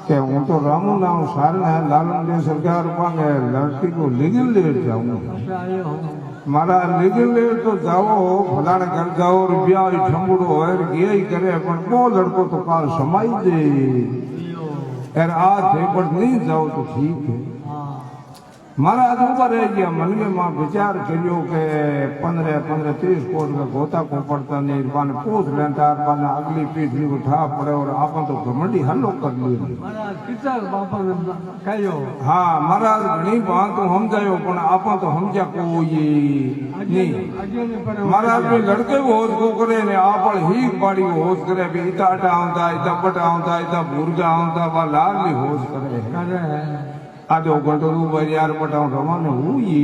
कि हूँ तो रामू नाम सारन है लालन दे सरकार पांगे लड़की को लिगिल ले जाऊं अच्छा आयो हूँ मारा लिगिल ले तो जाओ फलाण घर जाओ और ब्याह ठंबुड़ो है यही करे पर वो लड़को तो काल समाई दे करियो यार आज थे पर नहीं जाओ तो ठीक है हाँ महाराज ऊपर रह गया मन में मां विचार करियो के 15-30 कोट का गोता को पड़ता नहीं पान पूछ लेता पान अगली पीढ़ी उठा पड़े और आप तो घमंडी हल्लो कर लियो महाराज कितना बापा ने कहो हाँ महाराज घणी बात तो हम जायो पण आप तो हम जा को ये नहीं अगे ने पर महाराज भी लड़के होश को करे ने आप ही बाड़ी होश करे भी इता अटा आंदा इता पटा आंदा इता बुर्गा आंदा वा लाल भी होश करे करे आधो घंटो ऊपर यार पटाऊ रमाने हुई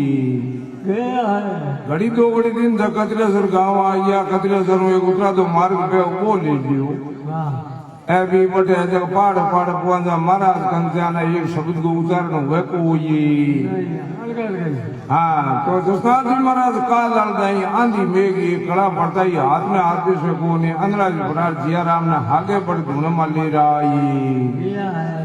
गया है घड़ी 2 घड़ी दिन तक कतरेसर गांव आया कतरेसर में एक उतरा तो मार्ग पे वो ले लियो वाह ए भी बटे जग पहाड़ पहाड़ पुआंजा महाराज कंजाना एक शब्द को उच्चारण हुए को ये अलग हाँ तो जसनाथ जी महाराज का लड़ गई आंधी मेघ ये कड़ा पड़ता ही हाथ में हाथ से को ने अंदराज बरार जिया राम ने आगे बढ़ धुन में ले रहा ये गया है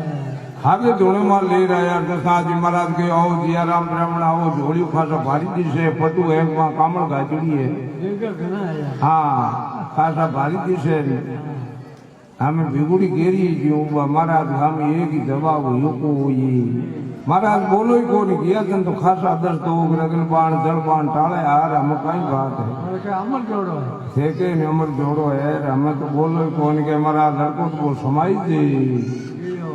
आगे धुन में ले रहा यार जसनाथ जी महाराज के आओ जिया राम ब्राह्मण आओ झोड़ी खासा भारी दी से पटू है वहाँ कामड़ गाजड़ी है देखा घना है हाँ खासा भारी दी से हमें बिगुड़ी गेरी जो महाराज हम एक ही जवाब युको ये महाराज बोलो ही कौन किया जन तो खासा दर्द तो रगन बाण जल बाण टाले यार हम कहीं बात है और क्या अमर जोड़ो है ठेके ने अमर जोड़ो है हमें तो बोलो ही कौन के महाराज लड़को तो वो समाई दे जियो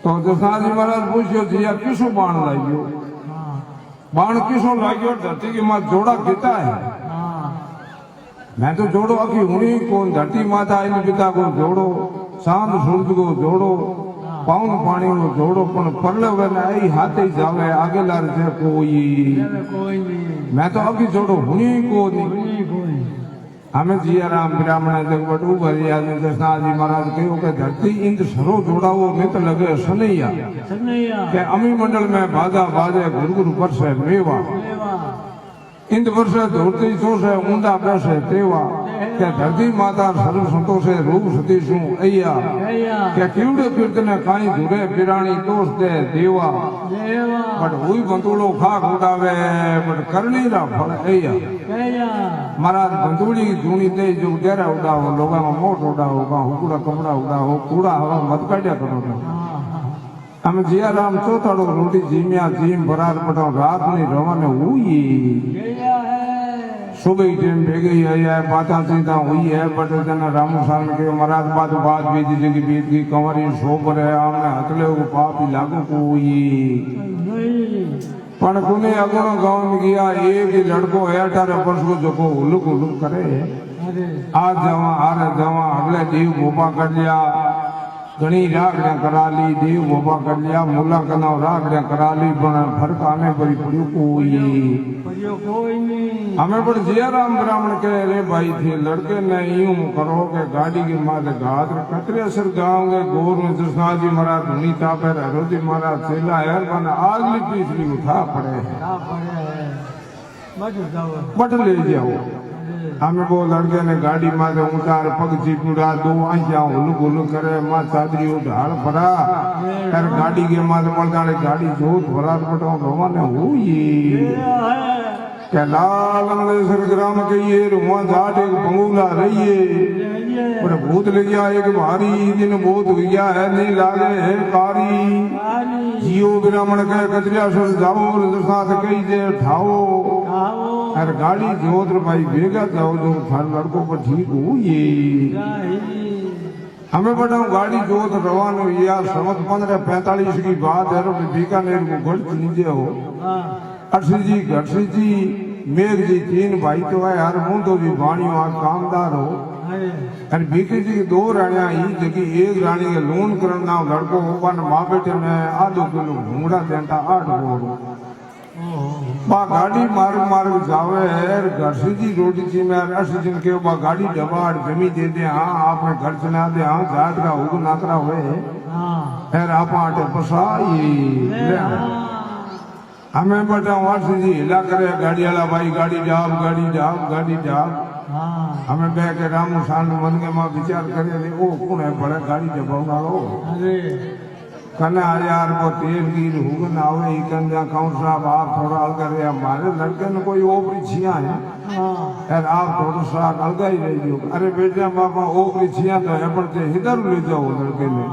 तो जसनाथ जी महाराज पूछो जिया किसो बाण लाइयो हाँ बाण किसो लाइयो धरती की माँ जोड़ा किता है हाँ मैं तो जोड़ो अखी हुणी कौन धरती माता इन पिता को जोड़ो चांद सूरज को जोड़ो पाउन पानी को जोड़ो पण परले वे आई हाथे जावे आगे लार जे कोई चलो कोई नहीं मैं तो अभी जोड़ो हुणी को नहीं कोई हमें जिया राम ब्राह्मण जग बटू भरिया जसनाथ जी महाराज कहो के धरती इंद सरो जोड़ावो मित लगे सनैया सन्नैया के अमी मंडल में बाजा बाजे गुरगुरु पर से मेवा देवा इंद वर्षे धोती सोसे ऊंधा बैसे तेवा के धरती माता सर्व संतोषे रूप सती सु अय्या गया के कीड़े कीर्तने काई धुरे पिराणी तोष दे देवा देवा बट हुई बंतुड़ो खाक उड़ावे बट करनी रा फल अय्या गया महाराज बंतुड़ी की जूनी दे जो डेरा उड़ावो लोगा में मोट उड़ावो का हुकुड़ा कपड़ा उड़ावो कूड़ा हवा मत काटिया करो हाँ हाँ हम जिया राम चौथाड़ो रोटी जीमिया जीम बरार पटाओ रात नहीं रवाने हुई गया है सुबह ही टाइम भेगी है पाता सीधा हुई है बट जना रामू साल के महाराज बात बीती जगी बीत गई कंवरी सोबर है आमने हथले को पाप ही लागू को हुई नहीं पण कुने अगुण गांव में गया एक ही लड़को है 18 वर्ष को जो को हुलुक हुलुक करे अरे आज जवा आरे जवा अगले जीव भोपा कर लिया घणी रागड़ियां करा ली, देव बाबा कर लिया, मुला कना रागड़ियां करा ली, फर्क आने पड़ी पड़ियो कोई नहीं। हमें पर जयराम ब्राह्मण कह रे भाई थे लड़के ने यूं करो के गाड़ी के माथे घात कतरे असर गाँव के गोर में जसना जी महाराज धुनी तापे रोजी महाराज चेला है बना आगली पिछली उठा पड़े बट ले जाओ। हमें वो लड़के ने गाड़ी माथे उतार पग चिपुड़ा दो आइया हुल गुल करे माँ चादरी ढाल भरा यार गाड़ी के माथे पलटाड़े गाड़ी जोत भरा पटाओ रवाना हुई क्या लाल अंग्रेसर ग्राम के ये रुआ जाट एक बंगूला रहिए पर भूत ले गया एक भारी दिन भूत गया है नहीं लागे है कारी जियो ब्राह्मण के कचरिया सर जाओ साथ कई दे ठाओ यार गाड़ी जोत भाई भेगा जाओ जो थार लड़कों पर ठीक हुई हमें बताऊं गाड़ी जोत रवान हुई यार समझ 1545 की बात है बीकानेर को गढ़ नीचे हो घटसी जी मेघ जी 3 भाई तो है यार मुंडो जी वाणियों आ कामदार हो अरे बीके जी 2 रानियां ही जगी एक रानी के लोन करना लड़को बन माँ बेटे में आधो किलो घूंगड़ा देता 8 बोर बा गाड़ी मार्ग जावे है घटसी जी रोटी ची में असी दिन के बा गाड़ी डबाड़ जमी दे दे हाँ आपने घर चला दे हाँ जाट का हुक नाकरा हुए फिर आप आटे पसाई हमें बता वासी जी हिला करे गाड़ी वाला भाई गाड़ी जाब हमें बह के रामू साल मन के माँ विचार करे ओ कौन है बड़े गाड़ी जबाऊंगा लो कने यार वो तेल गिर हुगन आवे ही कंजा कौन साहब आप थोड़ा अलग रहे हमारे लड़के ने कोई ओपरी छिया है यार आप थोड़ा सा अलग ही रह जाओ अरे बेटे बाबा ओपरी छिया तो है पर इधर ले जाओ लड़के ने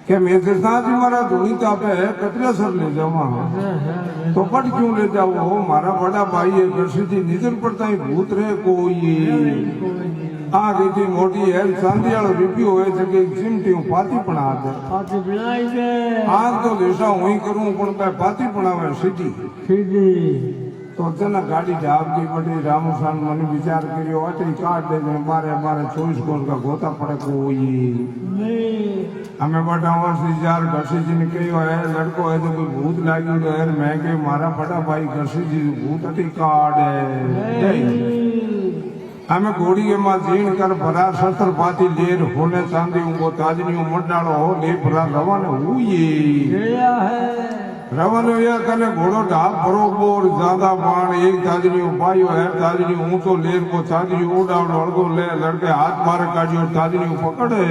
क्या मेरे साथ ही मारा धोनी तापे है कतरे सर ले जाओ वहां तो पट क्यों ले जाओ हो मारा बड़ा भाई है कृष्ण जी निजर पड़ता ही भूत रहे कोई आ गई थी मोटी है चांदी वाला बीपी होए जगह चिमटी पाती बना दे आज तो देशा वही करूं पण पे पाती बनावे सीधी तो जना गाड़ी ढाब की बड़ी रामोसान मन विचार करियो अटे काट दे मारे 24 कोल का गोता पड़े कोई हमें बड़ा वर्ष यार घसी जी ने कहो है लड़को है जो कोई भूत लागी है मैं के मारा बड़ा भाई घसी जी भूत अटी काट है हमें घोड़ी के माँ जीण कर भरा सतर पाती लेर होने चांदी उनको ताजनी मत डालो हो ले भरा रवान हुई रवान हुआ कने घोड़ो ढाप बरोबर ज्यादा बाण एक ताजनी उपायो है ताजनी ऊंचो लेर को ताजनी उड़ावड़ अड़गो ले लड़के हाथ मारे काटियो ताजनी पकड़े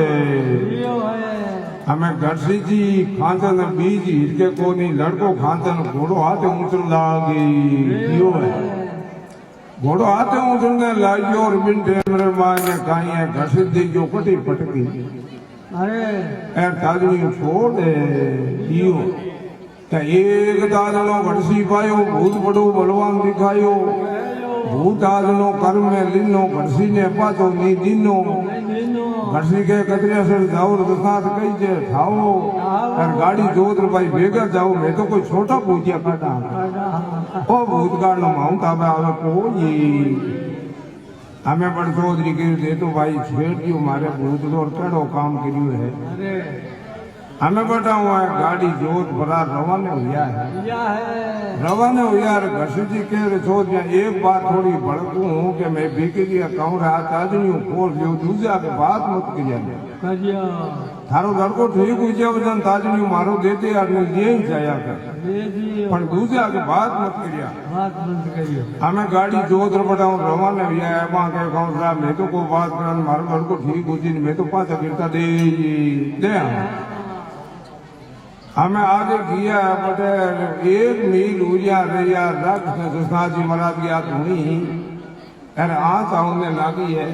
हमें घटसी जी खांचन बीज हिरके को नहीं लड़को खांचन घोड़ो हाथ ऊंचो लागी यो है घोड़ो हाथ ऊंचने लागियो और बिन टेमरे माने काई है घसी दी जो कटी पटकी अरे ताजनी छोड़ दे यो एक दादलो घटसी पायो भूत बड़ो बलवान दिखायो भूत आदनो कर्म में लिनो घटसी ने पातो नी दिनो घटसी के कतरे से जाओ दसात कई जे खाओ और गाड़ी जोत भाई भेगा जाओ मैं तो कोई छोटा पूजिया काटा ओ भूत का माउंट आवे आवे कोई हमें बड़ चौधरी के दे तो भाई छेड़ दियो मारे भूत और केड़ो काम करियो है हमें बता हुआ है गाड़ी जोत बड़ा रवाना हुआ है रवाना हुआ है घसी जी के सोच एक बात थोड़ी भड़कू हूँ कि मैं बीके जी कहूँ रहा ताजनी हूँ खोल लियो दूसरा के बात मत करिए थारो लड़को ठीक हुई जाए वजन ताजनी मारो देते यार लिए ही जाया कर पर दूसरा के बात मत करिए हमें गाड़ी जोत बताऊँ रवाना हुआ है वहाँ के कहूँ साहब मैं तो कोई बात कर मारो लड़को ठीक हो जी मैं तो 5 गिरता दे हमें आगे किया बटे 1 मील उरिया रैया रख जी महाराज की आत हुई अरे आज आने लगी है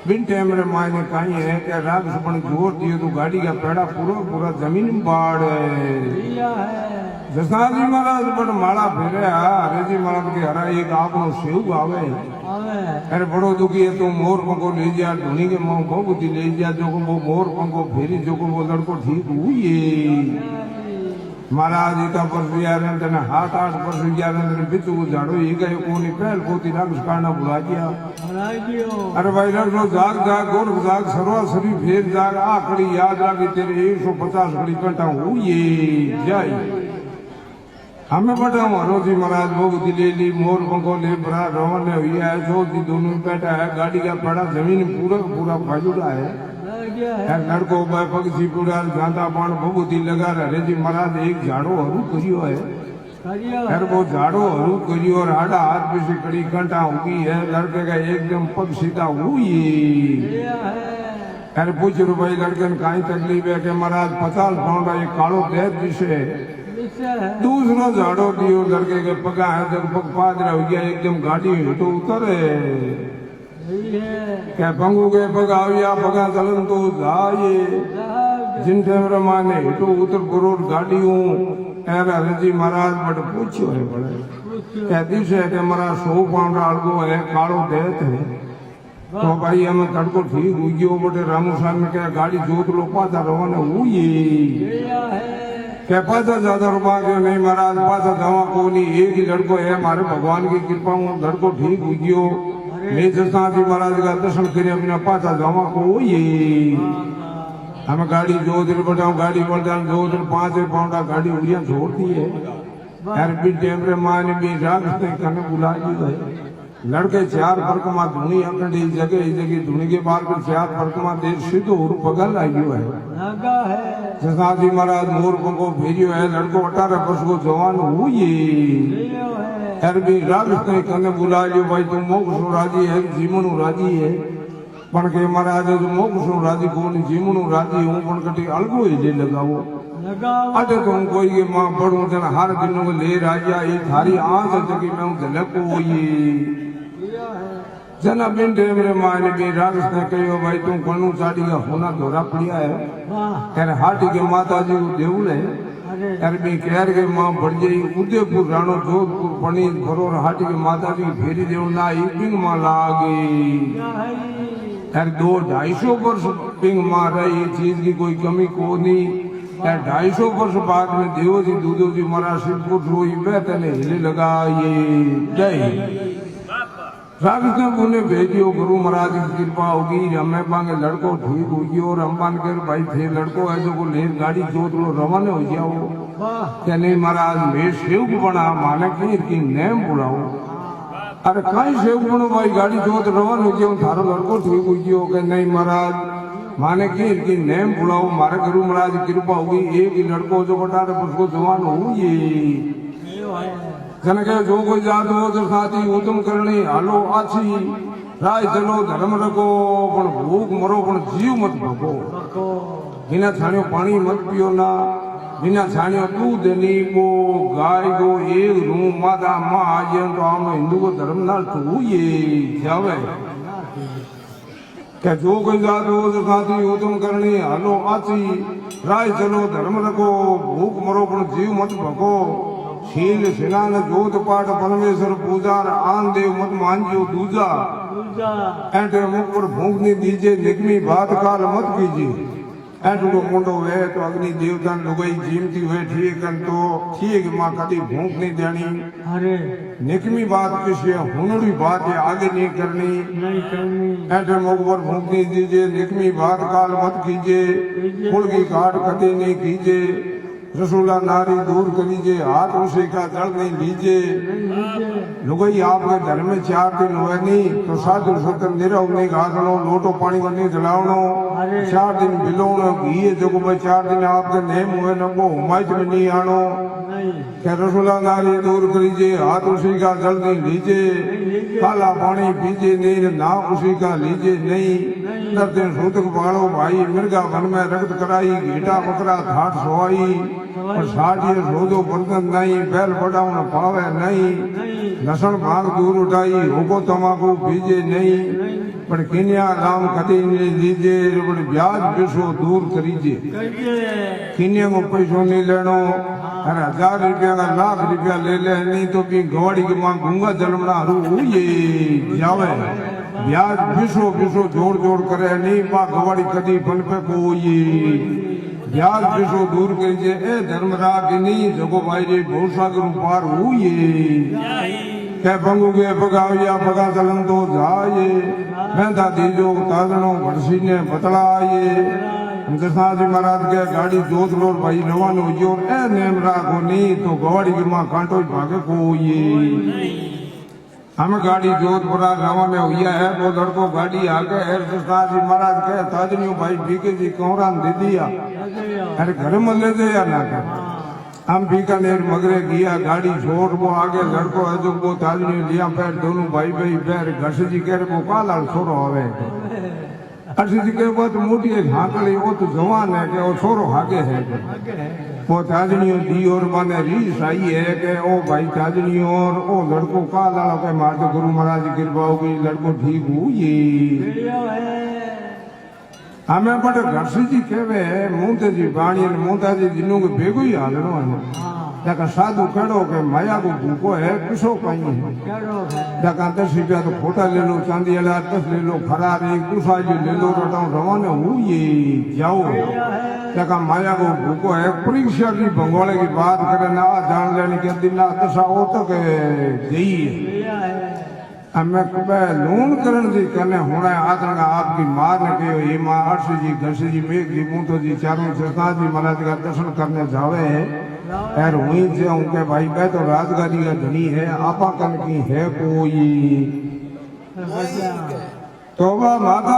बिन टाइम रे मायने कहीं है कि राग सुपन जोर दिए तो गाड़ी का पेड़ा पूरा जमीन बाढ़ जसनाथ जी महाराज बड़ माड़ा फेरे हरे जी महाराज के हरा एक आपनो सेव आवे अरे बड़ो दुखी है तू मोर पंखो ले जा धुनी के माँ बहुती ले जा जो को वो मोर पंखो फेरी जो को वो लड़को ठीक हुई महाराज इका पर तेने 7-8 वर्ष बिचू झाड़ो ही गए कोनी पहल पोती राक्षस कारणा बुला दिया। अरे भाई लड़ो जाग जाग गोर जाग सरवा सरी फेर जाग आखड़ी याद राखी तेरे 150 घड़ी घंटा हुई जाई हमें बड़ा रोजी महाराज भोग ले ली मोर बंगोले बड़ा रवन हुई है जो दोनों बैठा है गाड़ी का पड़ा जमीन पूरा पूरा फाजुड़ा है लड़को पक्षी पूरा गांधा पान भभूति लगा रहे जी महाराज एक झाड़ो हरू करियो है यार वो झाड़ो हरू करियो और आड़ा हाथ पे से कड़ी घंटा होगी है लड़के का एकदम पग सीधा हुई यार पूछ रो भाई लड़के ने कहीं तकलीफ है कि महाराज 50 पाउंड एक कालो देह दिशे दूसरा झाड़ो दियो लड़के के पगा है जब पग पाद रह गया एकदम गाड़ी हेठो उतरे क्या पंगू के पगाविया पगा चलन तो जाए जिन टेमरे माने हेठो उतर करोड़ गाड़ियों ऐरा रजी महाराज बट पूछो है बड़े क्या दिवस है कि महाराज 100 पाउंड आलगो है कालो देत है तो भाई हम तड़को ठीक हुई गयो बटे रामू साहब ने क्या गाड़ी जोत लो पाता रवाना हुई क्या पाता ज्यादा रुपया क्यों नहीं महाराज पाता दवा को नहीं एक ही लड़को है हमारे भगवान की कृपा हूँ लड़को ठीक हुई गयो मैं जैसा महाराज का दर्शन करे बिना पाता जमा को ये हमें गाड़ी जो दिन बढ़ाऊ गाड़ी बढ़ा 2 दिन 5 पाउंडा गाड़ी उड़िया छोड़ती है यार भी टेमरे माने भी रात कने बुला दी है लड़के 4 फर्क में धुनी अकड़ी जगह धुनी के बाद 4 फर्क में देर सीधो उर पगल आयो है जैसा जी महाराज मोर को भेजियो है लड़को 18 वर्ष को जवान हुई यार भी रात कने बुला लियो भाई तुम मोक्ष राजी है जीवनु राजी है पण के महाराज जो मोक्ष राजी को जीवनु राजी हूं पण कटी अलगो ही ले लगाओ अटे तुम कोई के मां पढ़ू जना हर दिन को ले राजा ये थारी आंख जगी में झलको ये जना बिन टेमरे माने भी राक्षस ने कहो भाई तुम कणु साड़ी का होना धोरा पड़िया है यार हाटी के माता जी को देवल है यार भी कहर के मां बढ़ गई उदयपुर राणो जोधपुर पणी भरोर हाटी के माता जी फेरी देव ना बिंग मां लागी यार 200-250 वर्ष बिंग मां रही चीज की कोई कमी को नहीं यार 250 वर्ष बाद में देव जी दूधो जी महाराज शिवपुर रोई बेतने हिले लगा ये जय राक्षस ने बोले भेजियो गुरु महाराज की कृपा होगी हमें पांगे लड़को ठीक होगी और हम मान कर भाई थे लड़को है जो को ले गाड़ी जोत लो रवाना हो जाओ क्या नहीं महाराज मैं सेवक बना माने की नेम बुलाओ अरे कहीं सेवक बनो भाई गाड़ी जोत रवाना हो जाओ थारो लड़को ठीक होगी कि नहीं महाराज माने की नेम बुलाओ मारे गुरु महाराज की कृपा होगी एक ही लड़को जो बता रहे उसको जवान हो ये जन के जो कोई जात हो तो साथी उदम करनी हालो आछी राय चलो धर्म रखो पण भूख मरो पण जीव मत भगो बिना छाणियो पानी मत पियो ना बिना छाणियो दूध नहीं को गाय को एक रूम माता माँ आज तो हम हिंदू को धर्म ना तो ये जावे क्या जो कोई जात हो तो साथी उदम करनी हालो आछी राय चलो धर्म रखो भूख मरो पण जीव मत भगो शील स्नान जोत पाठ परमेश्वर पूजा आन देव मत मांझियो दूजा ऐटे मुख पर भूख नहीं दीजिए निकमी बात काल मत कीजिए ऐटो मुंडो वे तो अग्नि देवता लुगाई जीमती हुए ठीक तो ठीक माँ कभी भूख नहीं देनी निकमी बात किसी हुनरी बात है आगे नहीं करनी ऐटे मुख पर भूख नहीं दीजिए निकमी बात काल मत कीजिए कुल की काट कभी नहीं कीजिए रसूला नारी दूर करीजिए हाथ उसी का जल नहीं लीजिए लुगाई आपके धर्म में 4 दिन हुए नहीं तो साधु सतन निरव नहीं घासनो लोटो पानी को नहीं जलावनो 4 दिन बिलोनो घी जो को 4 दिन आपके नेम हुए न वो हुमायत में नहीं आनो क्या रसूला नारी दूर करीजिए हाथ उसी का जल नहीं लीजिए काला पानी पीजिए नहीं ना उसी का लीजिए नहीं नरते सूतक पालो भाई मिर्गा वन में रक्त कराई घीटा बकरा घाट सोवाई और साढ़िए रोदो बर्तन नहीं बैल बढ़ाओ न पावे नहीं लसन भाग दूर उठाई होको तमाकू पीजे नहीं पर किन्या राम कदी नहीं लीजिए पर ब्याज पैसो दूर करीजिए किन्या को पैसों नहीं लेनो अरे 1000 रुपया का लाख रुपया ले ले नहीं तो भी गवाड़ी के मां गंगा जलमना हरू ये जावे ब्याज पैसो जोड़ जोड़ करे नहीं मां गवाड़ी कदी बन पे को ये વ્યાજ વિશો દૂર કરી છે એ ધર્મ રાખીની જગો ભાઈ ભવસાગર પાર હોઈએ કે ભંગુ કે ભગાવ્યા ભગા ચલન તો જાય મેંધા દીજો તાજણો ભરસીને બતળાયે દશાજી મહારાજ કે ગાડી જોત લો ભાઈ રવાનો જોર એ નેમ રાખો નહીં તો ગવાડી માં કાંટો ભાગે કોઈએ हम गाड़ी जोधपुरा रवाने हुआ है वो लड़को गाड़ी आगे है दशाजी महाराज के ताजनियों भाई बीके जी कोहरान दे दिया अरे घर में ले जाया ना कर हम बीकानेर मगरे गया गाड़ी छोड़ वो आगे लड़को है जो वो ताजनियों लिया पैर दोनों भाई भाई पैर घस जी कह वो काला छोरो आवे अर्षि जी के बाद मोटी एक हाकड़ी वो तो जवान है कि वो छोरो आगे है वो ताजनियों दी और माने रीस आई है कि ओ भाई ताजनियों और ओ लड़को का लाला के मार तो गुरु महाराज की कृपा होगी लड़को ठीक हुई हमें बड़े घरसी जी कहवे मूंते जी बाणी मूंता जी जिनों के भेगो ही हालनो है देखा साधु कड़ो के माया को भूखो है किसो पाई है देखा 10 रुपया तो फोटा ले लो चांदी वाला 10 ले लो फरार एक दूसरा जी ले लो रटाऊ रवाना हुई जाओ देखा माया को भूखो है परीक्षा की भंगोड़े की बात करे ना जान लेने के दिन ना दशा हो तो के जाइए हमें कबे लून करण जी करने होना आदरणा आपकी मार ने कहो ये माँ अर्ष जी घस जी मेघ जी मूतो जी चारों सरकार जी महाराज का दर्शन करने जावे यार वहीं से उनके भाई मैं तो राजगारी का धनी है आपा कन की है कोई तो वह माता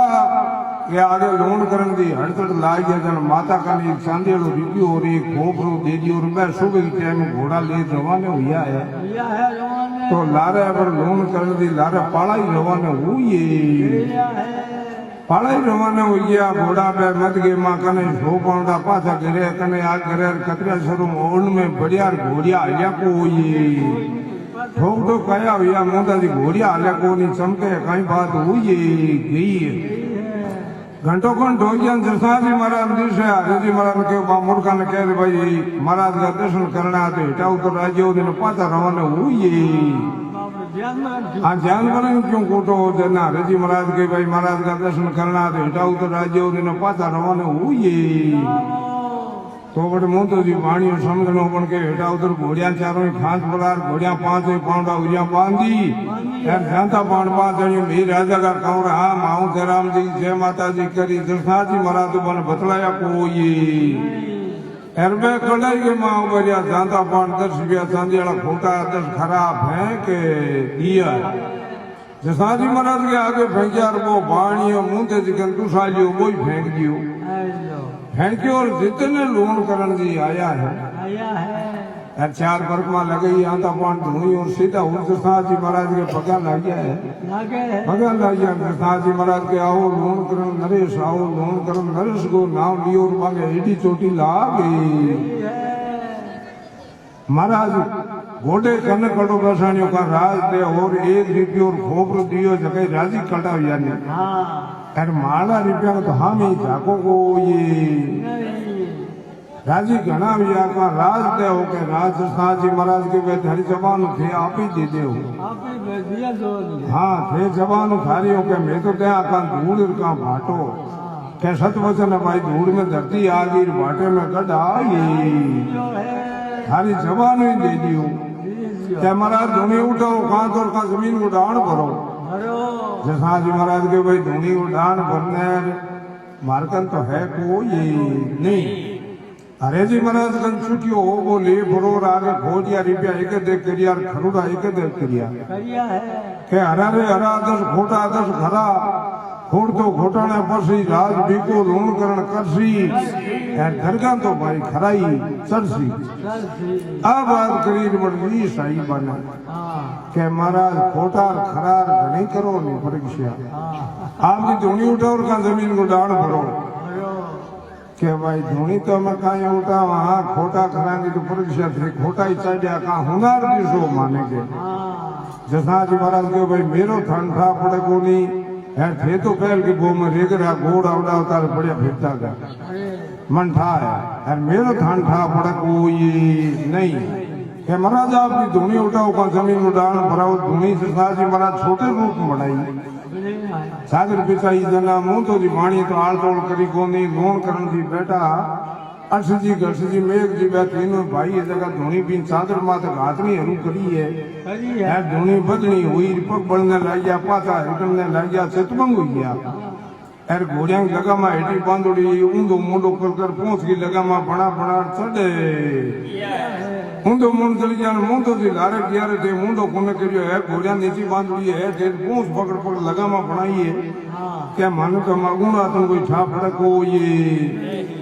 के आगे लोन करन दी हड़तड़ लाई है जन माता का एक चांदेड़ो रिव्यू और एक खोपरो दे दी और मैं सुबह के टाइम घोड़ा ले रवाने हुआ है तो लारे अगर लोन करन दी लारे पाड़ा ही रवाने हुई पाड़ा ही रवाने हो गया घोड़ा पे मत गए माँ कने सो पाउंडा पाछा घरे कने आ घरे कतरा शरू ओन में बढ़िया घोड़िया आया कोई ठोक तो कया भैया मोदा जी घोड़िया आया को नहीं चमके कहीं बात हुई गई घंटों घंट हो गया दशाजी महाराज दिशा हरिजी महाराज के मूर्खा ने कह भाई महाराज का दर्शन करना तो हिटा उतर राज्य दिन पाचा रवाना हुई हाँ ध्यान करेंगे क्यों कोटो देना हरिजी महाराज के भाई महाराज का दर्शन करना तो हिटा उतर राज्य दिन पाचा रवाना हुई तो बड़े मोतो जी वाणी समझनो पण के हेठा उधर घोड़िया चारों खास बलार घोड़िया 5 पाउंडा उरिया बांधी यार जानता पाउंड 5 जणी मे राजा का कौर हां माऊ जयराम जी जय माता जी करी दशाजी महाराज बन बतलाया कोई एरबे कड़ाई के माऊ बरिया जानता पाउंड 10 रुपया चांदी वाला खोटा 10 खराब है के दिया दशाजी महाराज के आगे फेंकिया वो बाणियों मुंह जी कन दूसरालियो वो ही फेंक दियो थैंक यू और जितने लोन करण जी आया है यार 4 वर्ग में लगे आता पान धुई और सीधा दशाजी जी महाराज के पगा लग गया है पगा लग गया दशाजी जी महाराज के आओ लोन करण नरेश आओ लोन करण नरेश को नाम लियो और मांगे एडी चोटी ला गई महाराज घोड़े कन कड़ो बसानियों का राज दे और 1 रुपये और खोपरो दियो जगह राजी कटा यानी यार माला रुपया तो हम ही जाको को ये राजी घना भैया का राज दे हो के राज दशाजी महाराज के वे हरी जवान थे आप ही दे दे हाँ थे जवान थारी हो के मैं तो दया का धूड़ का भाटो के सत वचन भाई धूड़ में धरती आ गई भाटे में गढ़ आई थारी जवान ही दे दियो क्या महाराज धोनी उठाओ कहाँ तो का जमीन को डाण भरो दशाजी महाराज के भाई धोनी उड़ान भरने मारकन तो है कोई नहीं अरे जी महाराज कन छुट्टियों हो वो ले बरोर आगे खोजिया रुपया एक देख करिया खरुड़ा एक देख करिया के हरा रे हरा 10 खोटा 10 खरा खोड़ तो घोटाने परसी राज बीको लोन करण करसी दरगाह तो भाई खराई चरसी अब बात करी बड़ी सही बने के महाराज खोटा खरार घनी करो नहीं परीक्षा आपकी धोनी उठाओ का जमीन को डाण भरो के भाई धोनी तो मैं कहीं उठा वहाँ खोटा खरांगी तो परीक्षा थे खोटा ही चाहिए कहाँ हुनर भी सो मानेगे दशाजी महाराज के भाई मेरो ठंडा पड़े को नहीं है थे तो पहल के गो में रेगरा घोड़ा उड़ा उतार बढ़िया फिरता गया मन ठा है यार मेरो थान ठा पड़े कोई नहीं के महाराज आपकी धोनी उठाओ का जमीन उड़ान भराओ धोनी से साजी महाराज छोटे रूप में बढ़ाई सागर पिताई जना मुंह तो जी वाणी तो आल तोड़ करी कोनी लोन करन जी बेटा अर्षजी घर्षजी मेघ जी बे तीनों भाई ये जगह धोनी बीन चादर माथे घातनी हरू करी है करी है है धोनी बदनी हुई पग बढ़ने लग गया पाता हिटने लग गया चितबंग हुई गया एर घोड़िया लगा में हेटी बांधोड़ी ऊंधो मुंडो कर कर पहुंच गई लगा में बड़ा बड़ा चढ़े ऊंधो मुंड चली जाने मुंडो जी लारे गियारे थे मुंडो कोने करियो है घोड़िया नीची बांधोड़ी है थे पहुंच पकड़ पकड़ लगा में बनाई है हाँ क्या मानो तो मगुणा तुम कोई ठा फड़को ये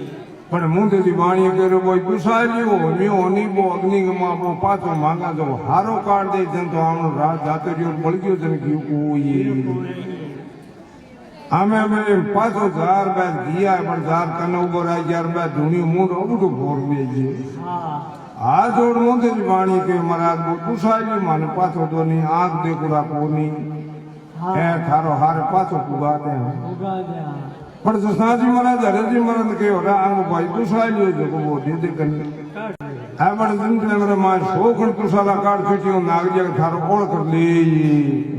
पर मुंडे जी बाणी करे कोई गुसारियो न्यो नीबो अग्नि मा वो पाछो मांगा जो हारो काट दे जन तो हमनो रात जाते रियो बळग्यो जन की को ये हमें में पाछो जार बैठ दिया है पर जार कने उबो रह जार बैठ धुनी मुंड उबो भोर में जी हाँ हाथ जोड़ मुंडे जी बाणी के महाराज वो गुसारियो माने पाछो तो नहीं आंख देखुरा कोनी है थारो हारे पाछो पुगाते हैं उगा जा पर जसनाजी महाराज हरेजी महाराज के हो रहा आंग भाई गुसारियो जो वो दे दे कने काट ले है बड़ दिन से मेरे मां शोखन कुसाला काट छुटियो नाग जग थारो ओळ कर ले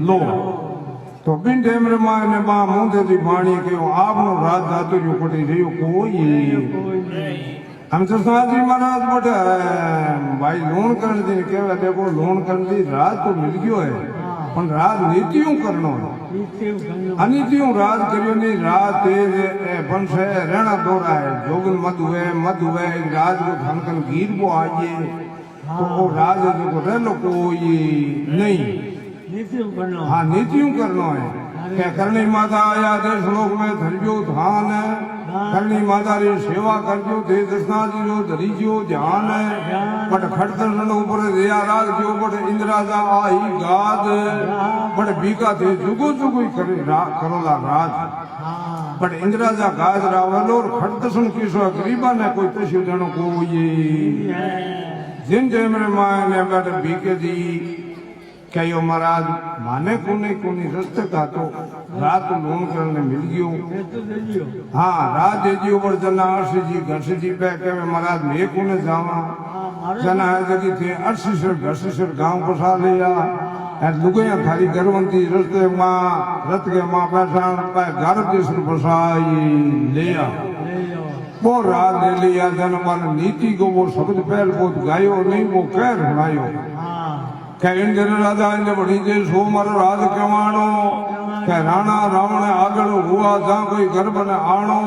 लो तो बिन टेमरे मां ने बा मुंडे जी बाणी के आपनो राज जातो जो पटी रियो कोई कोई नहीं हम जसनाजी महाराज बटे भाई लोन करन दी केवा देखो लोन करन दी राज तो मिल गयो है पण राज नीतियों करनो है नीचे उगनो अनितियों राज करियो नहीं राज तेज वंश है रहना दौरा है जोगन मध हुए राज को धनकन गिर को आइए तो वो राज जो को रह लो कोई नहीं नीचे उगनो हाँ नीतियों करनो है क्या करनी माता आया दे श्लोक में धरियो धान है करनी माता री सेवा करजो दे दसना जी जो धरिजो ध्यान है बट खड़तन ऊपर रिया राज जो बट इंद्राजा आई गाद बट बीका थे जुगो जुगो करोला राज हाँ बट इंद्राजा गाज रावलो और खड़तन की सो गरीबा ने कोई पशु जनो को ये जिन जे मेरे मां ने बट बीके जी कहो महाराज माने कोने रस्ते का तो रात लोन करने मिल गयो ये तो दे दियो हाँ रात दे दियो पर जना घर्ष जी पे कहे महाराज मैं कोने जावा हाँ मारे जना है जगी थे घर्षिसर गांव बसा लिया लुगैया थारी गर्भवंती रस्ते माँ रथ के माँ बैठा गर्भ देश बसाई लिया ले लो वो रात ले लिया जन मन नीति को वो शब्द पहल बहुत गायो नहीं वो कह सुनायो हाँ क्या इंद्र राजा इंद्र बड़ी जे सोमर राज कमाणो क्या राणा रावण आगल हुआ जा कोई गर्भ न आणो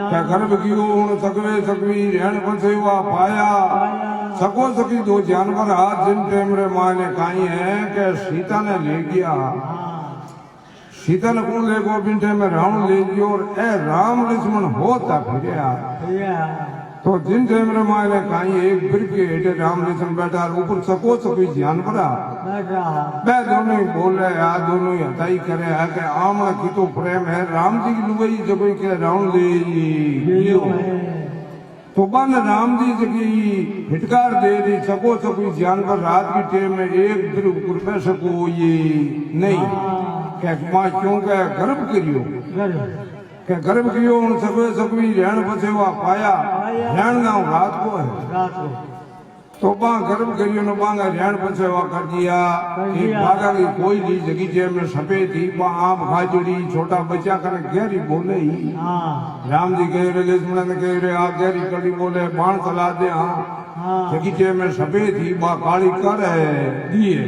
क्या गर्भ कियो उन सकवे सकवी रहन पसेवा पाया सको सकी दो जानवर हाथ जिन टेम रे मां ने काई है कि सीता ने ले गया सीता ने कौन ले गो बिन में रावण ले गयो और ए राम लक्ष्मण होता फिरया भैया तो जिन टेम रे मां ने काई एक बिर के हेठे राम लक्ष्मण बैठा ऊपर सको सकी जानवर बैठा मैं दोनों ही बोल रहे हैं आज दोनों ही हताई करे है कि आमना की तो प्रेम है राम जी की लुगाई जब के रावण ले लियो तो बन राम जी की फिटकार दे दी सको सको जानवर रात की टेम में एक दिन ऊपर पे सको ये नहीं क्या मां क्यों क्या गर्भ करियो गर्भ क्या गर्भ कियो उन सको सको रहन बसेवा पाया रहन गाँव रात को है रात को तो बा गर्भ करियो न बांगा रहन बसेवा कर दिया एक भागा की कोई ली जगी जे में सफेद थी बा आम खाजड़ी छोटा बच्चा करे गहरी बोले ही हाँ राम जी कह रहे लक्ष्मण ने कह रहे आ गहरी कड़ी बोले बाण चला दे हाँ जगी जे में सफेद थी बा काली कर है दिए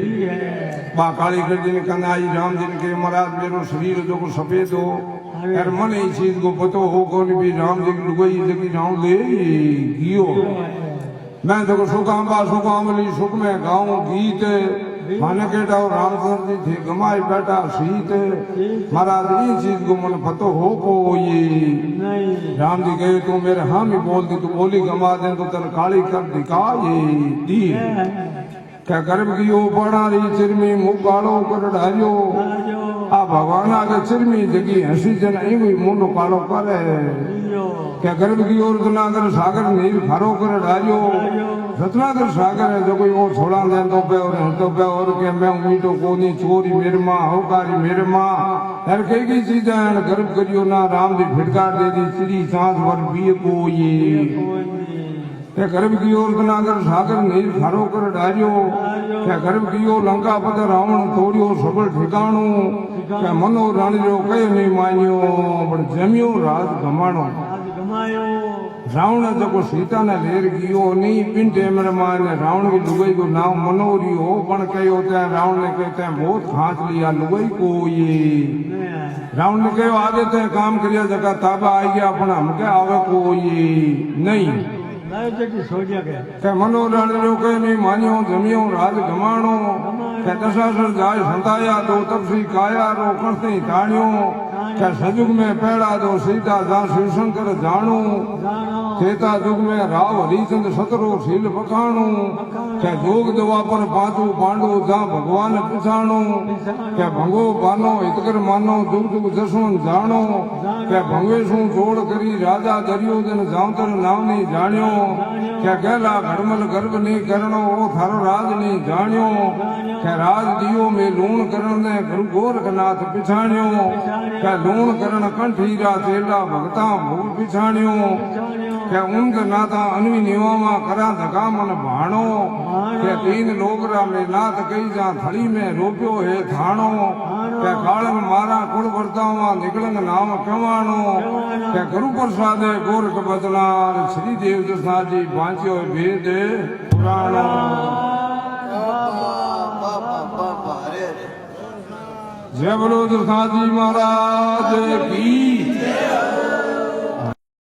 बा काली कर दिन कनाई राम जी ने कहे महाराज मेरो शरीर जो को सफेद हो यार मन इस चीज को पतो हो कौन भी राम जी की लुगाई जगी राम ले गियो मैं तो सुखामली सुख में गाऊं गीत माने केटा रामचंद्र जी थे गमाई बैठा सीत महाराज ये चीज को मन पतो हो को ये नहीं राम जी कहे तू मेरे हाँ ही बोलती तू बोली गमा दे तो तेन काली कर दिखा ये दी क्या गर्भ की ओ पड़ा रही चिरमी मुख कालो कर डालियो आ भगवान आगे चिरमी जगी हंसी जन हुई मुंडो कालो करे क्या गर्भ की ओर रत्नागर सागर नील खारो कर डालियो रत्नागर सागर है जो कोई वो छोड़ा दे तो पे और के मैं मीठो कोनी चोरी मेरे माँ होकारी मेरे माँ हर कई चीज गर्भ करियो ना राम जी फिटकार दे दी श्री सांस वर बिये को ये गर्भ की ओर रत्नागर सागर नील खारो कर डालियो क्या गर्भ की ओर लंका पद रावण तोड़ियो सबल ठिकाणो क्या मनो राणियो कई नहीं मानियो पर जमियो राज गमाणो रावण जको सीता ने लेर गियो नहीं बिन टेमर माने रावण की लुगाई को नाम मनोरी हो पण कही होते हैं रावण ने कहते हैं बहुत खांच लिया लुगाई को ये रावण ने कहो आगे ते काम करिया जगह ताबा आई गया पण हमके आवे को ये नहीं के मनोरण रो के नहीं मानियो जमियो राज गमाणो के दशासर जाय संताया दो तपसी काया रो करते ताणियो के सजुग में पेड़ा दो सीता जा शिव शंकर जाणो त्रेता युग में राव हरिचंद सतरो शील बखाणो के जोग दवा पर पांचू पांडु जा भगवान पिछाणो के भंगो बानो हितकर मानो जुग जुग जसवन जाणो के भंगे सु जोड़ करी राजा दरियोधन जांतर नाम नहीं जाण्यो के गहला घड़मल गर्भ नहीं करणो ओ थारो राज नहीं जाण्यो के राज दियो में लूण करण ने गुरु गोरखनाथ पिछाण्यो के लूण करण कंठीरा चेला भगता भूल पिछाण्यो के उनक नाथा अनवी निवामा करा धका मन भाणो के तीन लोगरा में नाथ कई जा थड़ी में रोप्यो है थाणो के कालन मारा कुल वर्तावा निकलंग नाम कमाणो के गुरु प्रसाद गोरख बदनार श्री देव दसा जी बांचियो वेद पुराणो जय बोलो दसा जी महाराज की